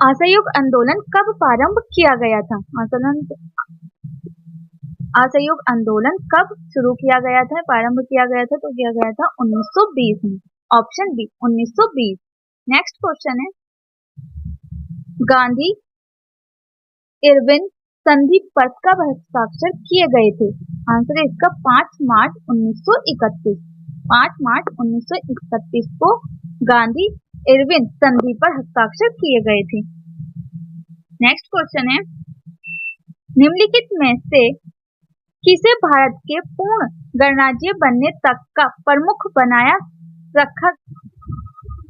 असहयोग आंदोलन कब प्रारंभ किया गया था। असहयोग आंदोलन कब शुरू किया गया था, प्रारंभ किया गया था, तो किया गया था 1920 में। Option B 1920। नेक्स्ट क्वेश्चन है, गांधी, इरविन संधि पत्र का हस्ताक्षर किए गए थे? आंसर है इसका 5 मार्च 1931। 5 मार्च 1931 को गांधी इरविन संधि पर हस्ताक्षर किए गए थे। नेक्स्ट क्वेश्चन है, निम्नलिखित में से किसे भारत के पूर्ण गणराज्य बनने तक का प्रमुख बनाया रखा?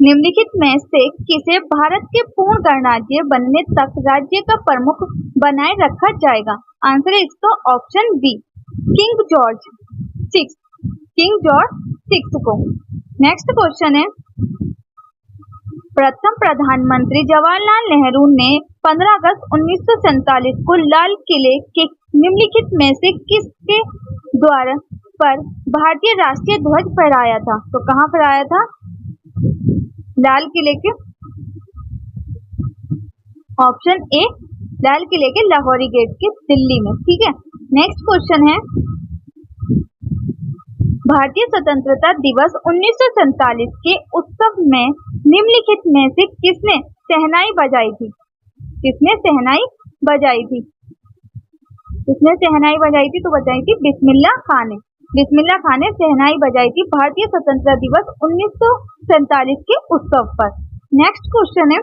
निम्नलिखित में से किसे भारत के पूर्ण गणराज्य बनने तक राज्य का प्रमुख बनाए रखा जाएगा? आंसर है इसका option B, King George 6, King George 6 को। नेक्स्ट क्वेश्चन है, प्रथम प्रधानमंत्री जवाहरलाल नेहरू ने 15 अगस्त 1947 को लाल किले के निम्नलिखित में से किसके द्वार पर भारतीय राष्ट्रीय ध्वज फहराया था? तो कहाँ फहराया था? लाल किले के, ऑप्शन ए, लाल किले के लाहौरी गेट के दिल्ली में। ठीक है। नेक्स्ट क्वेश्चन है, भारतीय स्वतंत्रता दिवस 1947 के उत्सव में निम्नलिखित में से किसने शहनाई बजाई थी? किसने शहनाई बजाई थी? किसने शहनाई बजाई थी? तो बजाई थी बिस्मिल्लाह खान ने। बिस्मिल्लाह खान ने शहनाई बजाई थी भारतीय स्वतंत्रता दिवस 1947 के उत्सव पर। नेक्स्ट क्वेश्चन है,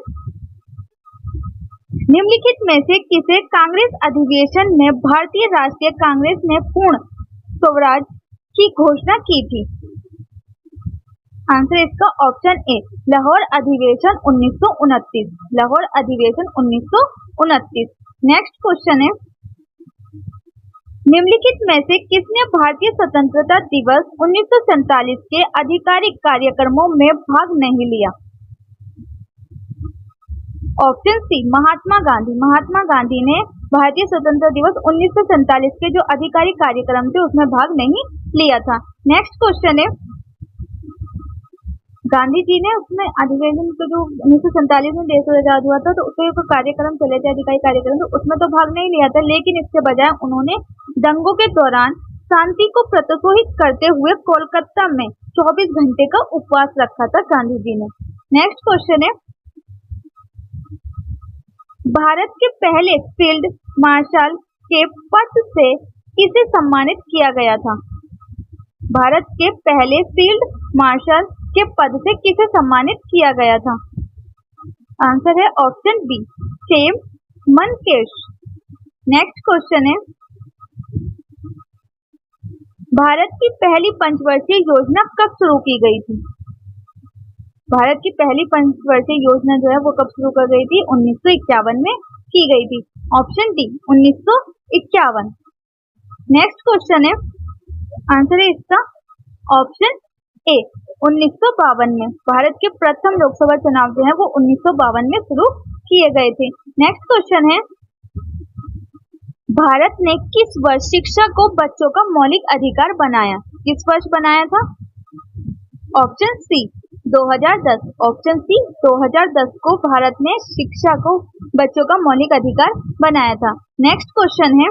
निम्नलिखित में से किसे कांग्रेस अधिवेशन में भारतीय राष्ट्रीय कांग्रेस ने पूर्ण स्वराज की घोषणा की थी? आंसर इसका ऑप्शन ए, लाहौर अधिवेशन 1929। लाहौर अधिवेशन 1929। नेक्स्ट क्वेश्चन है, निम्नलिखित में से किसने भारतीय स्वतंत्रता दिवस 1947 के आधिकारिक कार्यक्रमों में भाग नहीं लिया? Option C, Mahatma Gandhi. महात्मा गांधी ने भारतीय स्वतंत्रता दिवस 1947 के जो आधिकारिक कार्यक्रम थे उसमें भाग नहीं लिया था। नेक्स्ट क्वेश्चन है, गांधी जी ने उसमें अधिवेशन को जो 1947 में देश आजाद हुआ था तो उसके जो कार्यक्रम चले थे, अधिकारिक कार्यक्रम, तो उसमें तो भाग नहीं लिया था, लेकिन इसके बजाय उन्होंने दंगों के दौरान शांति को प्रोत्साहित करते हुए कोलकाता में 24 घंटे का उपवास रखा था गांधी जी ने। नेक्स्ट क्वेश्चन है, भारत के पहले फील्ड मार्शल के पद से किसे सम्मानित किया गया था? भारत के पहले फील्ड मार्शल के पद से किसे सम्मानित किया गया था? आंसर है option B, Sam Manekshaw. Next question है, भारत की पहली पंचवर्षीय योजना कब शुरू की गई थी? भारत की पहली पंचवर्षीय योजना जो है वो कब शुरू कर गई थी? 1951 में की गई थी। Option D, 1951। नेक्स्ट क्वेश्चन है, आंसर है इसका ऑप्शन ए, 1952 में। भारत के प्रथम लोकसभा चुनाव जो है वो 1952 में शुरू किए गए थे। नेक्स्ट क्वेश्चन है, भारत ने किस वर्ष शिक्षा को बच्चों का मौलिक अधिकार बनाया? किस वर्ष बनाया था? Option C, 2010। ऑप्शन सी, 2010 को भारत ने शिक्षा को बच्चों का मौलिक अधिकार बनाया था। नेक्स्ट क्वेश्चन है,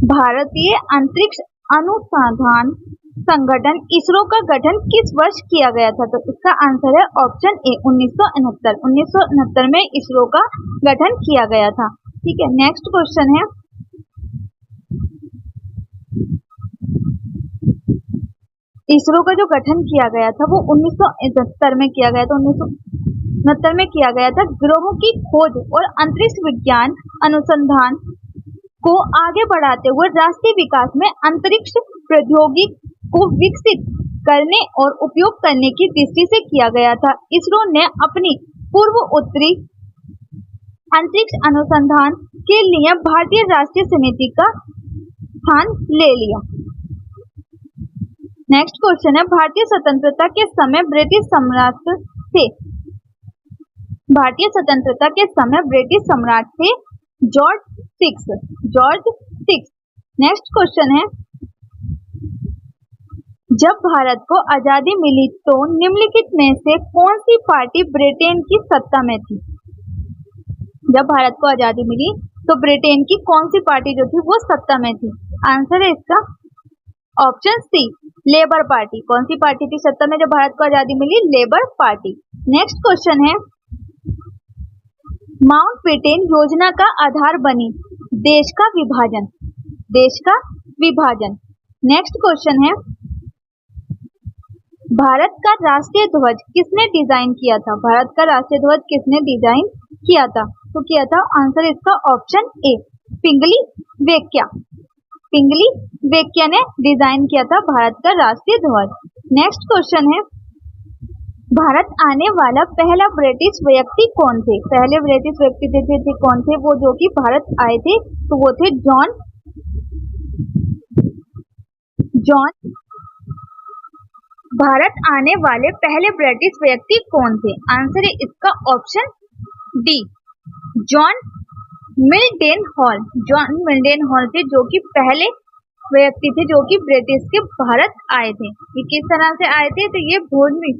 भारतीय अंतरिक्ष अनुसंधान संगठन इसरो का गठन किस वर्ष किया गया था? तो इसका आंसर है ऑप्शन ए, 1969। 1969 में इसरो का गठन किया गया था। ठीक है। नेक्स्ट क्वेश्चन है, इसरो का जो गठन किया गया था वो 1969 में किया गया था। 1969 में किया गया था ग्रहों की खोज और अंतरिक्ष विज्ञान अनुसंधान को आगे बढ़ाते हुए राष्ट्रीय विकास में अंतरिक्ष प्रौद्योगिकी को विकसित करने और उपयोग करने की दृष्टि से किया गया था। इसरो ने अपनी पूर्व उत्तरी अंतरिक्ष अनुसंधान के लिए भारतीय राष्ट्रीय समिति का स्थान ले लिया। नेक्स्ट क्वेश्चन है, भारतीय स्वतंत्रता के समय ब्रिटिश सम्राट थे। भारतीय स्वतंत्रता के समय ब्रिटिश सम्राट थे जॉर्ज 6। जॉर्ज 6। नेक्स्ट क्वेश्चन है, जब भारत को आजादी मिली तो निम्नलिखित में से कौन सी पार्टी ब्रिटेन की सत्ता में थी? जब भारत को आजादी मिली तो ब्रिटेन की कौन सी पार्टी जो थी वो सत्ता में थी? आंसर है इसका ऑप्शन सी, लेबर पार्टी। कौन सी पार्टी थी सत्ता में जब भारत को आजादी मिली? Labour Party. नेक्स्ट क्वेश्चन है, माउंटबेटन योजना का आधार बनी? देश का विभाजन। देश का विभाजन। नेक्स्ट क्वेश्चन है, भारत का राष्ट्रीय ध्वज किसने डिजाइन किया था? भारत का राष्ट्रीय ध्वज किसने डिजाइन किया था? तो किया था, आंसर इसका ऑप्शन ए, पिंगली वेंकैया। पिंगली वेंकैया ने डिजाइन किया था भारत का राष्ट्रीय ध्वज। नेक्स्ट क्वेश्चन है, भारत आने वाला पहला ब्रिटिश व्यक्ति कौन थे? पहले ब्रिटिश व्यक्ति थे कौन थे वो जो कि भारत आए थे? तो वो थे जॉन भारत आने वाले पहले ब्रिटिश व्यक्ति कौन थे? आंसर है इसका option D, John Milton Hall. John Milton Hall थे जो कि पहले व्यक्ति थे जो कि ब्रिटिश के भारत आए थे। ये किस तरह से आए थे? तो ये भूमि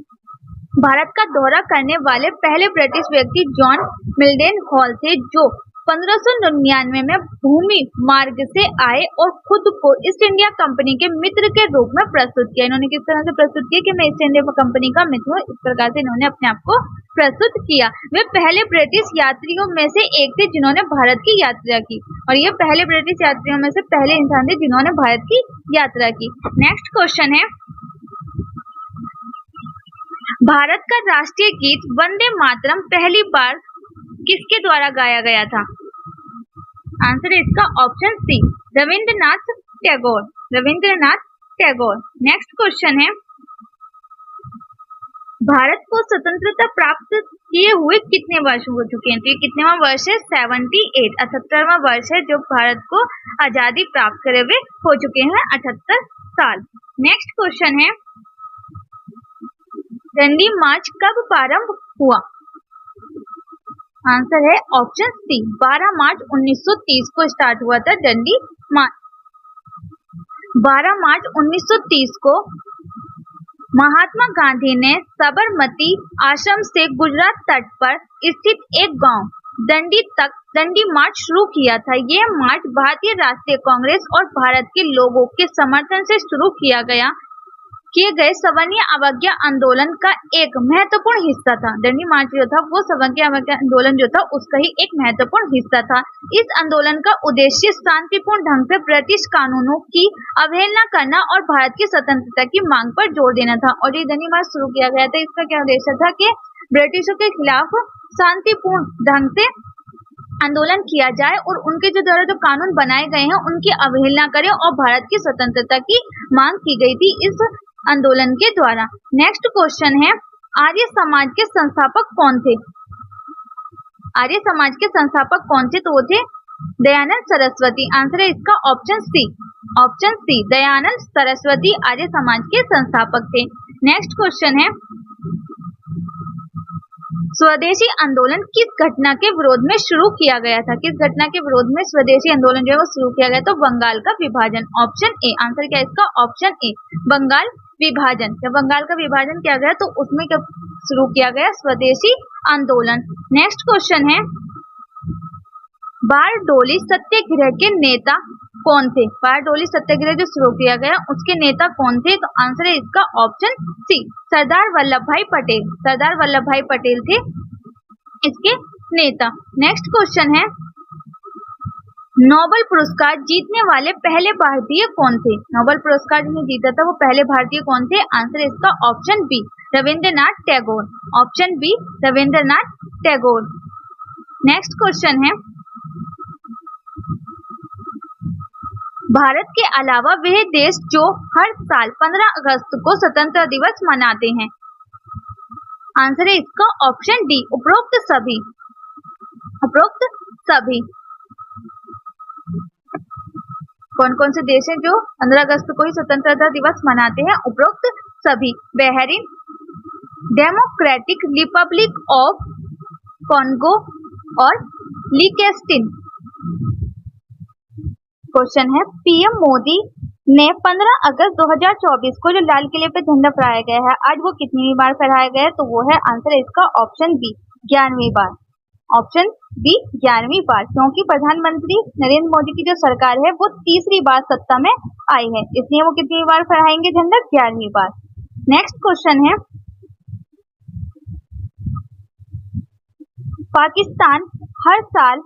भारत का दौरा करने वाले पहले ब्रिटिश व्यक्ति जॉन मिल्डन हॉल थे जो 1599 में भूमि मार्ग से आए और खुद को ईस्ट इंडिया कंपनी के मित्र के रूप में प्रस्तुत किया। इन्होंने किस तरह से प्रस्तुत किया कि मैं ईस्ट इंडिया कंपनी का मित्र हूँ, इस प्रकार से इन्होंने अपने आप को प्रस्तुत किया। वे पहले ब्रिटिश यात्रियों में से एक थे जिन्होंने भारत की यात्रा की, और ये पहले ब्रिटिश यात्रियों में से पहले इंसान थे जिन्होंने भारत की यात्रा की। नेक्स्ट क्वेश्चन है, भारत का राष्ट्रीय गीत वंदे मातरम पहली बार किसके द्वारा गाया गया था? आंसर है इसका option C, Rabindranath Tagore. Rabindranath Tagore. Next question है, भारत को स्वतंत्रता प्राप्त किए हुए कितने वर्ष हो चुके हैं? तो ये कितनेवां वर्ष है? 78, 78वां वर्ष है जो भारत को आजादी प्राप्त करे हुए हो चुके हैं, 78 साल। नेक्स्ट क्वेश्चन है, डंडी मार्च कब प्रारंभ हुआ? आंसर है ऑप्शन सी, 12 मार्च 1930 को स्टार्ट हुआ था डंडी मार्च। 12 मार्च 1930 को महात्मा गांधी ने साबरमती आश्रम से गुजरात तट पर स्थित एक गांव दंडी तक डंडी मार्च शुरू किया था। यह मार्च भारतीय राष्ट्रीय कांग्रेस और भारत के लोगों के समर्थन से शुरू किए गए सवर्णीय अवज्ञा आंदोलन का एक महत्वपूर्ण हिस्सा था। डंडी मार्च जो था वो सवर्णीय अवज्ञा आंदोलन जो था उसका ही एक महत्वपूर्ण हिस्सा था। इस आंदोलन का उद्देश्य शांतिपूर्ण ढंग से ब्रिटिश कानूनों की अवहेलना करना और भारत की स्वतंत्रता की मांग पर जोर देना था। और ये डंडी मार्च शुरू किया गया था, इसका क्या उद्देश्य था कि ब्रिटिशों के खिलाफ शांतिपूर्ण ढंग से आंदोलन किया जाए और उनके जो द्वारा जो कानून बनाए गए हैं उनकी अवहेलना करें और भारत की स्वतंत्रता की मांग की गई थी इस आंदोलन के द्वारा। नेक्स्ट क्वेश्चन है, आर्य समाज के संस्थापक कौन थे? आर्य समाज के संस्थापक कौन थे? तो वो थे दयानंद सरस्वती। आंसर है इसका option C, option C, Dayanand Saraswati Arya Samaj के संस्थापक थे। नेक्स्ट क्वेश्चन है, स्वदेशी आंदोलन किस घटना के विरोध में शुरू किया गया था? किस घटना के विरोध में स्वदेशी आंदोलन जो है वो शुरू किया गया? तो बंगाल का विभाजन। Option A. आंसर क्या है इसका? ऑप्शन ए, बंगाल विभाजन। जब बंगाल का विभाजन किया गया तो उसमें कब शुरू किया गया? स्वदेशी आंदोलन। नेक्स्ट क्वेश्चन है, बारडोली सत्याग्रह के नेता कौन थे? बारडोली सत्याग्रह जो शुरू किया गया उसके नेता कौन थे? तो आंसर है इसका ऑप्शन सी, सरदार वल्लभ भाई पटेल। सरदार वल्लभ भाई पटेल थे इसके नेता। नेक्स्ट क्वेश्चन है, नोबेल पुरस्कार जीतने वाले पहले भारतीय कौन थे? नोबेल पुरस्कार जिन्हें जीता था वो पहले भारतीय कौन थे? आंसर इसका option B, Rabindranath Tagore. Option B, Rabindranath Tagore. Next question है, भारत के अलावा वह देश जो हर साल 15 अगस्त को स्वतंत्रता दिवस मनाते हैं। आंसर है इसका ऑप्शन डी, उपरोक्त सभी। उपरोक्त सभी। कौन कौन से देश हैं जो 15 अगस्त को ही स्वतंत्रता दिवस मनाते हैं? उपरोक्त सभी। Bahrain, democratic Republic of Congo और लिechtenstein। क्वेश्चन है, पीएम मोदी ने 15 अगस्त 2024 को जो लाल किले पे झंडा फहराया गया है आज वो कितनी बार फहराया गया है? तो वो है, आंसर है इसका ऑप्शन बी, 11वीं बार। ऑप्शन बी, 11वीं बार, क्योंकि प्रधानमंत्री नरेंद्र मोदी की जो सरकार है वो तीसरी बार सत्ता में आई है, इसलिए वो कितनी बार फहराएंगे झंडा? 11वीं बार। नेक्स्ट क्वेश्चन है, पाकिस्तान हर साल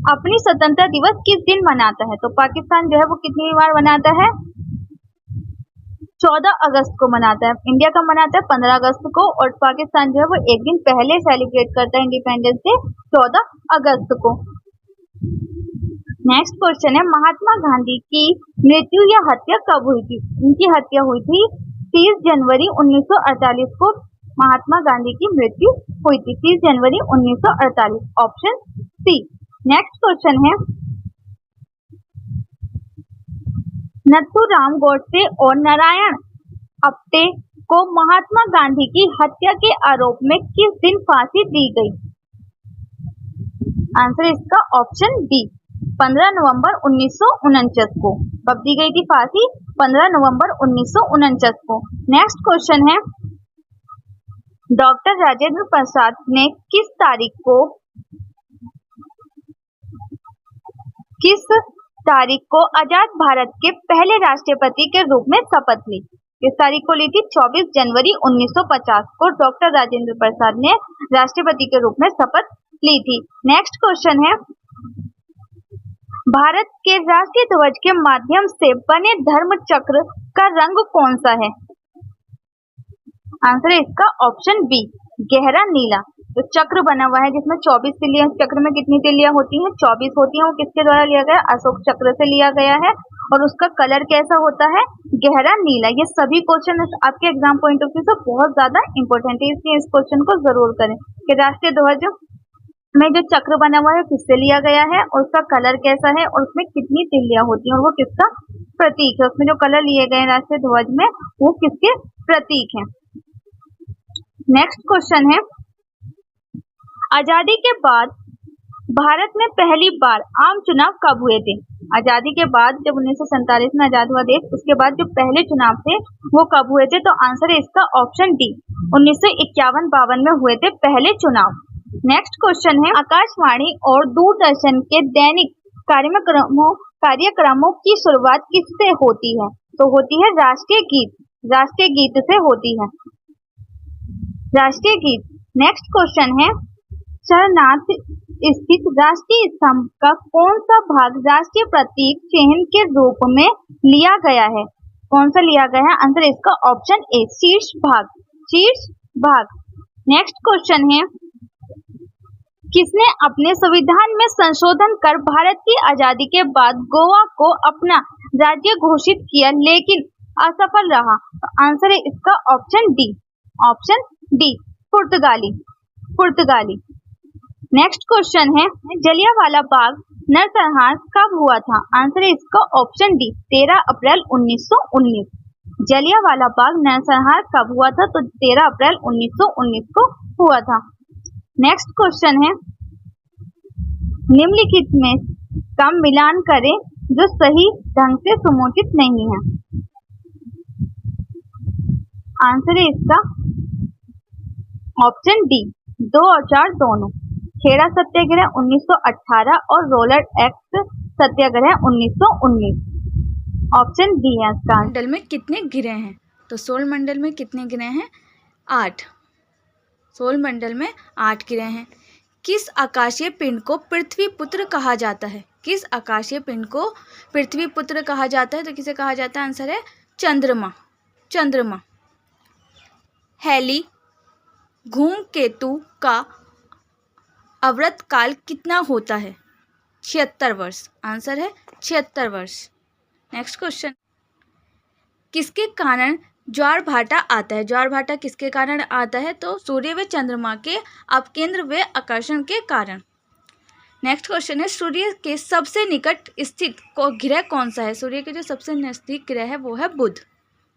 अपनी स्वतंत्रता दिवस किस दिन मनाता है? तो पाकिस्तान जो है वो कितनी बार मनाता है? 14 अगस्त को मनाता है। इंडिया का मनाता है 15 अगस्त को, और पाकिस्तान जो है वो एक दिन पहले सेलिब्रेट करता है इंडिपेंडेंस डे 14 अगस्त को। नेक्स्ट क्वेश्चन है, महात्मा गांधी की मृत्यु या हत्या कब हुई थी? उनकी हत्या हुई थी 30 जनवरी 1948 को महात्मा गांधी की मृत्यु हुई थी, 30 जनवरी 1948, ऑप्शन सी। नेक्स्ट क्वेश्चन है, नथुराम गोडसे और नारायण आप्टे को महात्मा गांधी की हत्या के आरोप में किस दिन फांसी दी गई? आंसर इसका ऑप्शन डी, 15 नवंबर 1949 को। कब दी गई थी फांसी? 15 नवंबर 1949 को। नेक्स्ट क्वेश्चन है, डॉक्टर राजेंद्र प्रसाद ने किस तारीख को आजाद भारत के पहले राष्ट्रपति के रूप में शपथ ली? किस तारीख को ली थी? 24 जनवरी 1950 को डॉक्टर राजेंद्र प्रसाद ने राष्ट्रपति के रूप में शपथ ली थी। नेक्स्ट क्वेश्चन है, भारत के राष्ट्रीय ध्वज के माध्यम से बने धर्म चक्र का रंग कौन सा है? आंसर है इसका ऑप्शन बी, गहरा नीला। तो चक्र बना हुआ है जिसमें 24 तिलियां, चक्र में कितनी तिलियां होती हैं? 24 होती हैं। वो किसके द्वारा लिया गया? अशोक चक्र से लिया गया है। और उसका कलर कैसा होता है? गहरा नीला। ये सभी क्वेश्चन आपके एग्जाम पॉइंट ऑफ व्यू से बहुत ज्यादा इंपॉर्टेंट है, इसलिए इस क्वेश्चन को जरूर करें कि राष्ट्रीय ध्वज में जो चक्र बना हुआ है किससे लिया गया है, और उसका कलर कैसा है, और उसमें कितनी तिलियां होती हैं, और वो किसका प्रतीक है? उसमें जो कलर लिए गए राष्ट्रीय ध्वज में वो किसके प्रतीक है? नेक्स्ट क्वेश्चन है, आजादी के बाद भारत में पहली बार आम चुनाव कब हुए थे? आजादी के बाद जब 1947 में आजाद हुआ देश, उसके बाद जो पहले चुनाव थे वो कब हुए थे? तो आंसर है इसका ऑप्शन डी, 1951-52 में हुए थे पहले चुनाव। नेक्स्ट क्वेश्चन है, आकाशवाणी और दूरदर्शन के दैनिक कार्यक्रमों की शुरुआत किससे होती है? तो होती है राष्ट्रीय गीत से होती है, राष्ट्रीय गीत। नेक्स्ट क्वेश्चन है, सारनाथ स्थित राष्ट्रीय स्तंभ का कौन सा भाग राष्ट्रीय प्रतीक चिन्ह के रूप में लिया गया है? कौन सा लिया गया है? आंसर इसका ऑप्शन ए, शीर्ष भाग। नेक्स्ट क्वेश्चन है, किसने अपने संविधान में संशोधन कर भारत की आजादी के बाद गोवा को अपना राज्य घोषित किया लेकिन असफल रहा? तो आंसर है इसका ऑप्शन डी, पुर्तगाली। नेक्स्ट क्वेश्चन है, जलियांवाला बाग नरसंहार कब हुआ था? आंसर है इसका ऑप्शन डी, 13 अप्रैल 1919। जलियांवाला बाग नरसंहार कब हुआ था? तो 13 अप्रैल 1919 को हुआ था। नेक्स्ट क्वेश्चन है, निम्नलिखित में का मिलान करें जो सही ढंग से समुचित नहीं है। आंसर है इसका ऑप्शन डी, 2 और 4 दोनों। खेड़ा सत्याग्रह 1918 और रोलर एक्ट सत्याग्रह 1919, ऑप्शन डी है इसका। मंडल में कितने ग्रह हैं? तो सोल मंडल में कितने ग्रह हैं? 8। सोल मंडल में 8 ग्रह हैं। किस आकाशीय पिंड को पृथ्वी पुत्र कहा जाता है? किस आकाशीय पिंड को पृथ्वी पुत्र कहा जाता है? तो किसे कहा जाता है? आंसर है चंद्रमा। हैली धूमकेतु का अवृत काल कितना होता है? 76 वर्ष। आंसर है 76 वर्ष। नेक्स्ट क्वेश्चन, किसके कारण ज्वार भाटा आता है? ज्वार भाटा किसके कारण आता है? तो सूर्य व चंद्रमा के अपकेंद्र व आकर्षण के कारण। नेक्स्ट क्वेश्चन है, सूर्य के सबसे निकट स्थित ग्रह कौन सा है? सूर्य के जो सबसे नजदीक ग्रह है वो है बुध।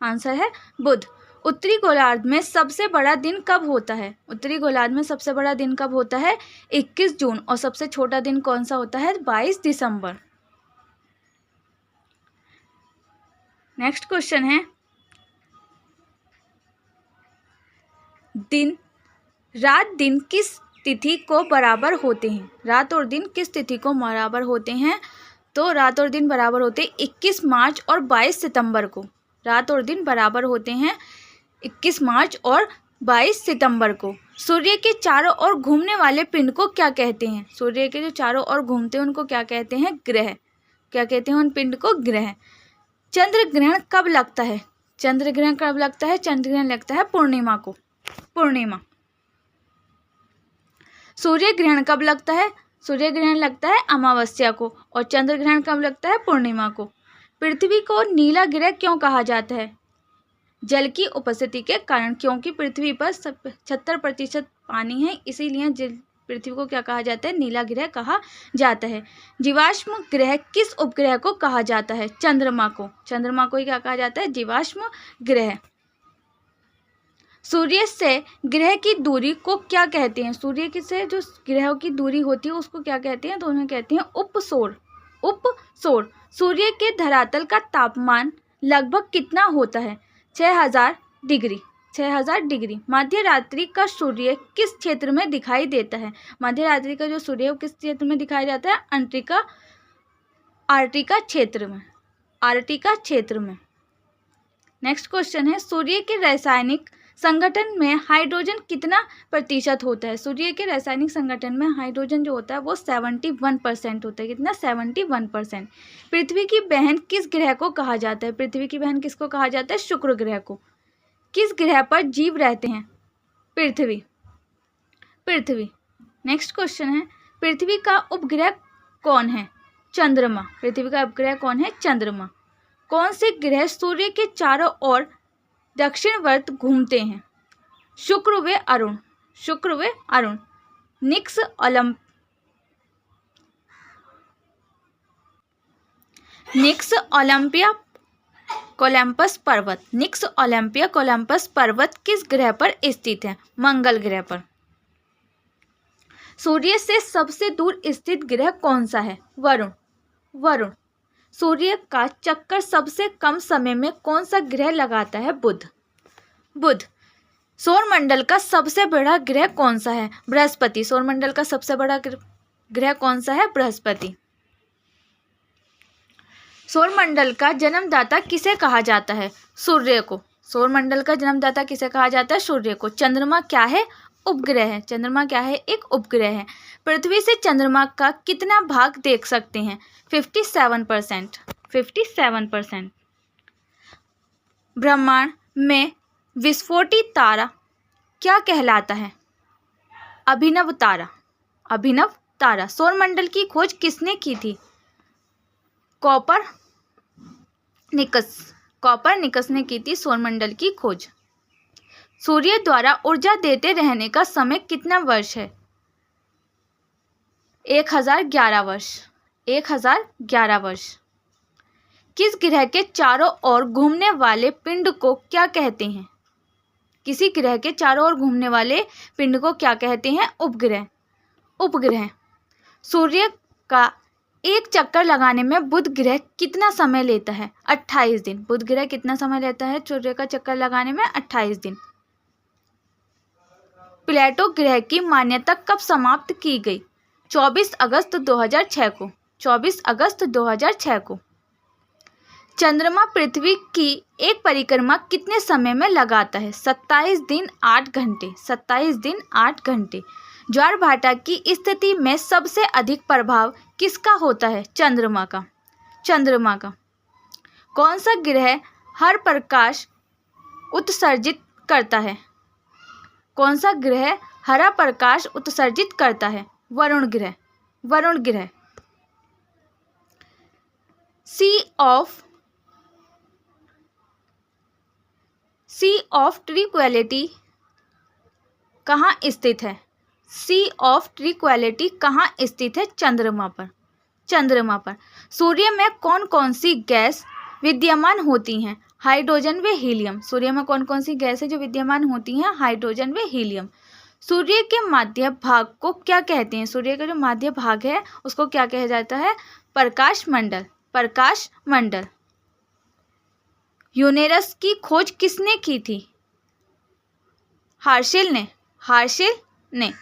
आंसर है बुध। उत्तरी गोलार्ध में सबसे बड़ा दिन कब होता है? उत्तरी गोलार्ध में सबसे बड़ा दिन कब होता है? 21 जून। और सबसे छोटा दिन कौन सा होता है? 22 दिसंबर। नेक्स्ट क्वेश्चन है, रात दिन किस तिथि को बराबर होते हैं? रात और दिन किस तिथि को बराबर होते हैं? तो रात और दिन बराबर होते हैं 21 मार्च और 22 सितंबर को। रात और दिन बराबर होते हैं 21 मार्च और 22 सितंबर को। सूर्य के चारों ओर घूमने वाले पिंड को क्या कहते हैं? सूर्य के जो चारों ओर घूमते हैं उनको क्या कहते हैं? ग्रह। क्या कहते हैं उन पिंड को? ग्रह। चंद्र ग्रहण कब लगता है? चंद्र ग्रहण कब लगता है? चंद्र ग्रहण लगता है पूर्णिमा को। पूर्णिमा। सूर्य ग्रहण कब लगता है? सूर्य ग्रहण लगता है अमावस्या को। और चंद्र ग्रहण कब लगता है? पूर्णिमा को। पृथ्वी को नीला ग्रह क्यों कहा जाता है? जल की उपस्थिति के कारण, क्योंकि पृथ्वी पर 70% पानी है, इसीलिए पृथ्वी को क्या कहा जाता है? नीला ग्रह कहा जाता है। जीवाश्म ग्रह किस उपग्रह को कहा जाता है? चंद्रमा को। चंद्रमा को ही क्या कहा जाता है? जीवाश्म ग्रह। सूर्य से ग्रह की दूरी को क्या कहते हैं? सूर्य से जो ग्रहों की दूरी होती है उसको क्या कहते हैं? तो उन्हें कहते हैं उपसौर। उपसौर। सूर्य के धरातल का तापमान लगभग कितना होता है? 6000 डिग्री। 6000 डिग्री। मध्य रात्रि का सूर्य किस क्षेत्र में दिखाई देता है? मध्य रात्रि का जो सूर्य है वो किस क्षेत्र में दिखाई जाता है? आर्कटिका क्षेत्र में। आर्कटिका क्षेत्र में। नेक्स्ट क्वेश्चन है, सूर्य के रासायनिक संगठन में हाइड्रोजन कितना प्रतिशत होता है? सूर्य के रासायनिक संगठन में हाइड्रोजन जो होता है वो 71% होता है। कितना? 71%। पृथ्वी की बहन किस ग्रह को कहा जाता है? पृथ्वी की बहन किसको कहा जाता है? शुक्र ग्रह को। किस ग्रह पर जीव रहते हैं? पृथ्वी। पृथ्वी। नेक्स्ट क्वेश्चन है, पृथ्वी का उपग्रह कौन है? चंद्रमा। पृथ्वी का उपग्रह कौन है? चंद्रमा। कौन से ग्रह सूर्य के चारों ओर दक्षिणवर्त घूमते हैं? शुक्र व अरुण। शुक्र व अरुण। निक्स ओलंपिया कोलंबस पर्वत। निक्स ओलंपिया कोलंबस पर्वत किस ग्रह पर स्थित है? मंगल ग्रह पर। सूर्य से सबसे दूर स्थित ग्रह कौन सा है? वरुण। वरुण। सूर्य का चक्कर सबसे कम समय में कौन सा ग्रह लगाता है? बुध। बुध। सौरमंडल का सबसे बड़ा ग्रह कौन सा है? बृहस्पति। सौरमंडल का सबसे बड़ा ग्रह कौन सा है? बृहस्पति। सौरमंडल का जन्मदाता किसे कहा जाता है? सूर्य को। सौरमंडल का जन्मदाता किसे कहा जाता है? सूर्य को। चंद्रमा क्या है? उपग्रह है। चंद्रमा क्या है? एक उपग्रह है। पृथ्वी से चंद्रमा का कितना भाग देख सकते हैं? 57%। 57%। ब्रह्मांड में विस्फोटी तारा क्या कहलाता है? अभिनव तारा। अभिनव तारा। सौरमंडल की खोज किसने की थी? कॉपरनिकस ने की थी सौरमंडल की खोज। सूर्य द्वारा ऊर्जा देते रहने का समय कितना वर्ष है? 1011 वर्ष। 1011 वर्ष। किस ग्रह के चारों ओर घूमने वाले पिंड को क्या कहते हैं? किसी ग्रह के चारों ओर घूमने वाले पिंड को क्या कहते हैं? उपग्रह। उपग्रह। सूर्य का एक चक्कर लगाने में बुध ग्रह कितना समय लेता है? 28 दिन। बुध ग्रह कितना समय लेता है सूर्य का चक्कर लगाने में? 28 दिन। प्लेटो ग्रह की मान्यता कब समाप्त की गई? 24 अगस्त 2006 को। 24 अगस्त 2006 को। चंद्रमा पृथ्वी की एक परिक्रमा कितने समय में लगाता है? 27 दिन 8 घंटे। 27 दिन 8 घंटे। ज्वार भाटा की स्थिति में सबसे अधिक प्रभाव किसका होता है? चंद्रमा का। चंद्रमा का। कौन सा ग्रह हर प्रकाश उत्सर्जित करता है? कौन सा ग्रह हरा प्रकाश उत्सर्जित करता है? वरुण ग्रह। वरुण ग्रह। सी ऑफ ट्रैंक्विलिटी कहाँ स्थित है? सी ऑफ ट्रैंक्विलिटी कहाँ स्थित है? चंद्रमा पर। चंद्रमा पर। सूर्य में कौन कौन सी गैस विद्यमान होती हैं? हाइड्रोजन व हीलियम। सूर्य में कौन कौन सी गैस है जो विद्यमान होती हैं? हाइड्रोजन व हीलियम। सूर्य के मध्य भाग को क्या कहते हैं? सूर्य का जो मध्य भाग है उसको क्या कहा जाता है? प्रकाश मंडल। प्रकाश मंडल। यूरेनस की खोज किसने की थी? हर्शेल ने। हर्शेल ने।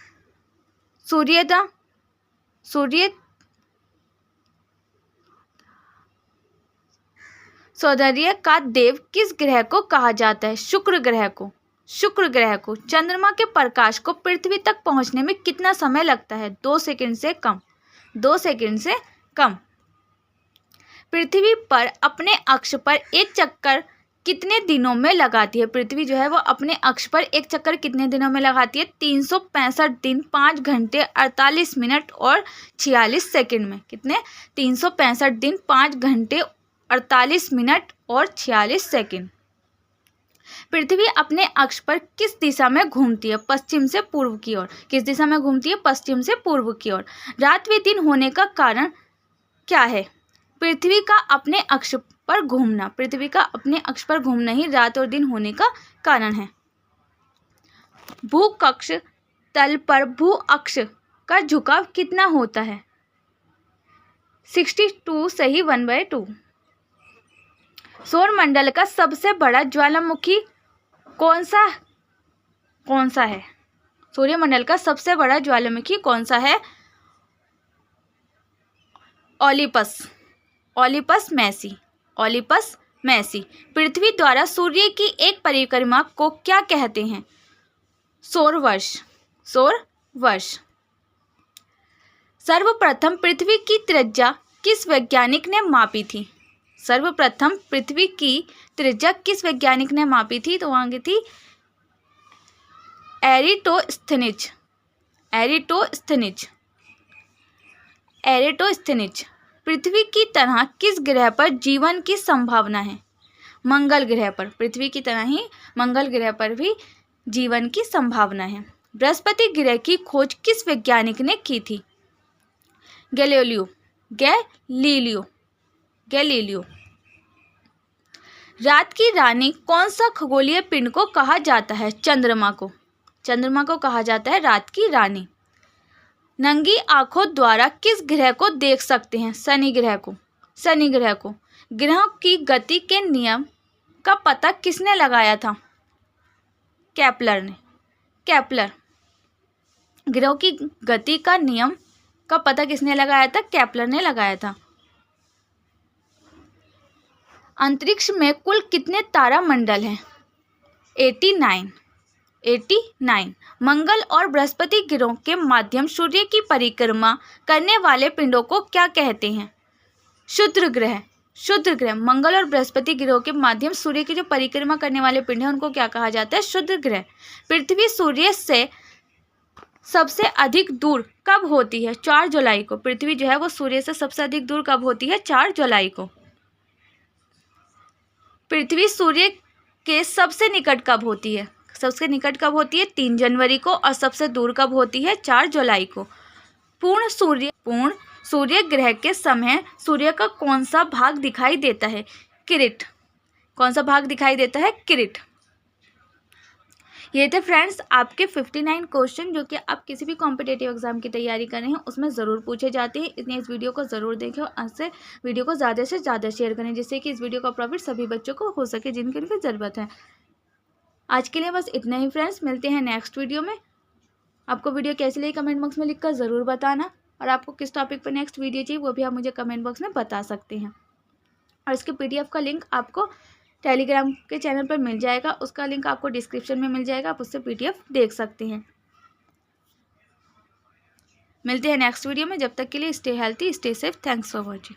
सौंदर्य का देव किस ग्रह को कहा जाता है? शुक्र ग्रह को। शुक्र ग्रह को चंद्रमा के प्रकाश को पृथ्वी तक पहुंचने में कितना समय लगता है? 2 सेकंड से कम। 2 सेकंड से कम। पृथ्वी पर अपने अक्ष पर एक चक्कर कितने दिनों में लगाती है? पृथ्वी जो है वो अपने अक्ष पर एक चक्कर कितने दिनों में लगाती है? 365 दिन, 5 घंटे, 48 मिनट और 46 सेकंड में। कितने? 365 दिन, 5 घंटे, 48 मिनट और 46 सेकंड। पृथ्वी अपने अक्ष पर किस दिशा में घूमती है? पश्चिम से पूर्व की ओर। किस दिशा में घूमती है? पश्चिम से पूर्व की ओर। रात व दिन होने का कारण क्या है? पृथ्वी का अपने अक्ष पर घूमना। पृथ्वी का अपने अक्ष पर घूमना ही रात और दिन होने का कारण है। भूकक्ष तल पर भू अक्ष का झुकाव कितना होता है? 62 सही 1/2। सौर मंडल का सबसे बड़ा ज्वालामुखी कौन सा है? सूर्यमंडल का सबसे बड़ा ज्वालामुखी कौन सा है? ओलिपस मैसी। ओलिपस मैसी। पृथ्वी द्वारा सूर्य की एक परिक्रमा को क्या कहते हैं? सौर वर्ष। सर्वप्रथम पृथ्वी की त्रिज्या किस वैज्ञानिक ने मापी थी? सर्वप्रथम पृथ्वी की त्रिज्या किस वैज्ञानिक ने मापी थी? तो वहां थी एरिटोस्थेनिज। पृथ्वी की तरह किस ग्रह पर जीवन की संभावना है? मंगल ग्रह पर। पृथ्वी की तरह ही मंगल ग्रह पर भी जीवन की संभावना है। बृहस्पति ग्रह की खोज किस वैज्ञानिक ने की थी? गैलीलियो। रात की रानी कौन सा खगोलीय पिंड को कहा जाता है? चंद्रमा को कहा जाता है रात की रानी। नंगी आंखों द्वारा किस ग्रह को देख सकते हैं? शनि ग्रह को। ग्रहों की गति के नियम का पता किसने लगाया था? केपलर ने। ग्रहों की गति का नियम का पता किसने लगाया था? केपलर ने लगाया था। अंतरिक्ष में कुल कितने तारा मंडल हैं? 89। मंगल और बृहस्पति ग्रहों के माध्यम सूर्य की परिक्रमा करने वाले पिंडों को क्या कहते हैं? क्षुद्र ग्रह। मंगल और बृहस्पति ग्रहों के माध्यम सूर्य की जो परिक्रमा करने वाले पिंड हैं उनको क्या कहा जाता है? क्षुद्र ग्रह। पृथ्वी सूर्य से सबसे अधिक दूर कब होती है? 4 जुलाई को। पृथ्वी जो है वो सूर्य से सबसे अधिक दूर कब होती है? 4 जुलाई को। पृथ्वी सूर्य के सबसे निकट कब होती है? 3 जनवरी को। और सबसे दूर कब होती है? 4 जुलाई को। पूर्ण सूर्य ग्रह के समय सूर्य का कौन सा भाग दिखाई देता है? किरीट। कौन सा भाग दिखाई देता है? किरीट। ये थे फ्रेंड्स आपके 59 क्वेश्चन जो कि आप किसी भी कॉम्पिटिटिव एग्जाम की तैयारी कर रहे हैं उसमें ज़रूर पूछे जाते हैं। इसलिए इस वीडियो को ज़रूर देखें और इससे वीडियो को ज़्यादा से ज़्यादा शेयर करें जिससे कि इस वीडियो का प्रॉफिट सभी बच्चों को हो सके जिनकी उनकी ज़रूरत है। आज के लिए बस इतना ही फ्रेंड्स, मिलते हैं नेक्स्ट वीडियो में। आपको वीडियो कैसी लगी कमेंट बॉक्स में लिखकर ज़रूर बताना और आपको किस टॉपिक पर नेक्स्ट वीडियो चाहिए वो भी आप मुझे कमेंट बॉक्स में बता सकते हैं। और इसके PDF का लिंक आपको टेलीग्राम के चैनल पर मिल जाएगा, उसका लिंक आपको डिस्क्रिप्शन में मिल जाएगा, आप उससे PDF देख सकते हैं। मिलते हैं नेक्स्ट वीडियो में, जब तक के लिए stay healthy, stay safe. Thanks for watching.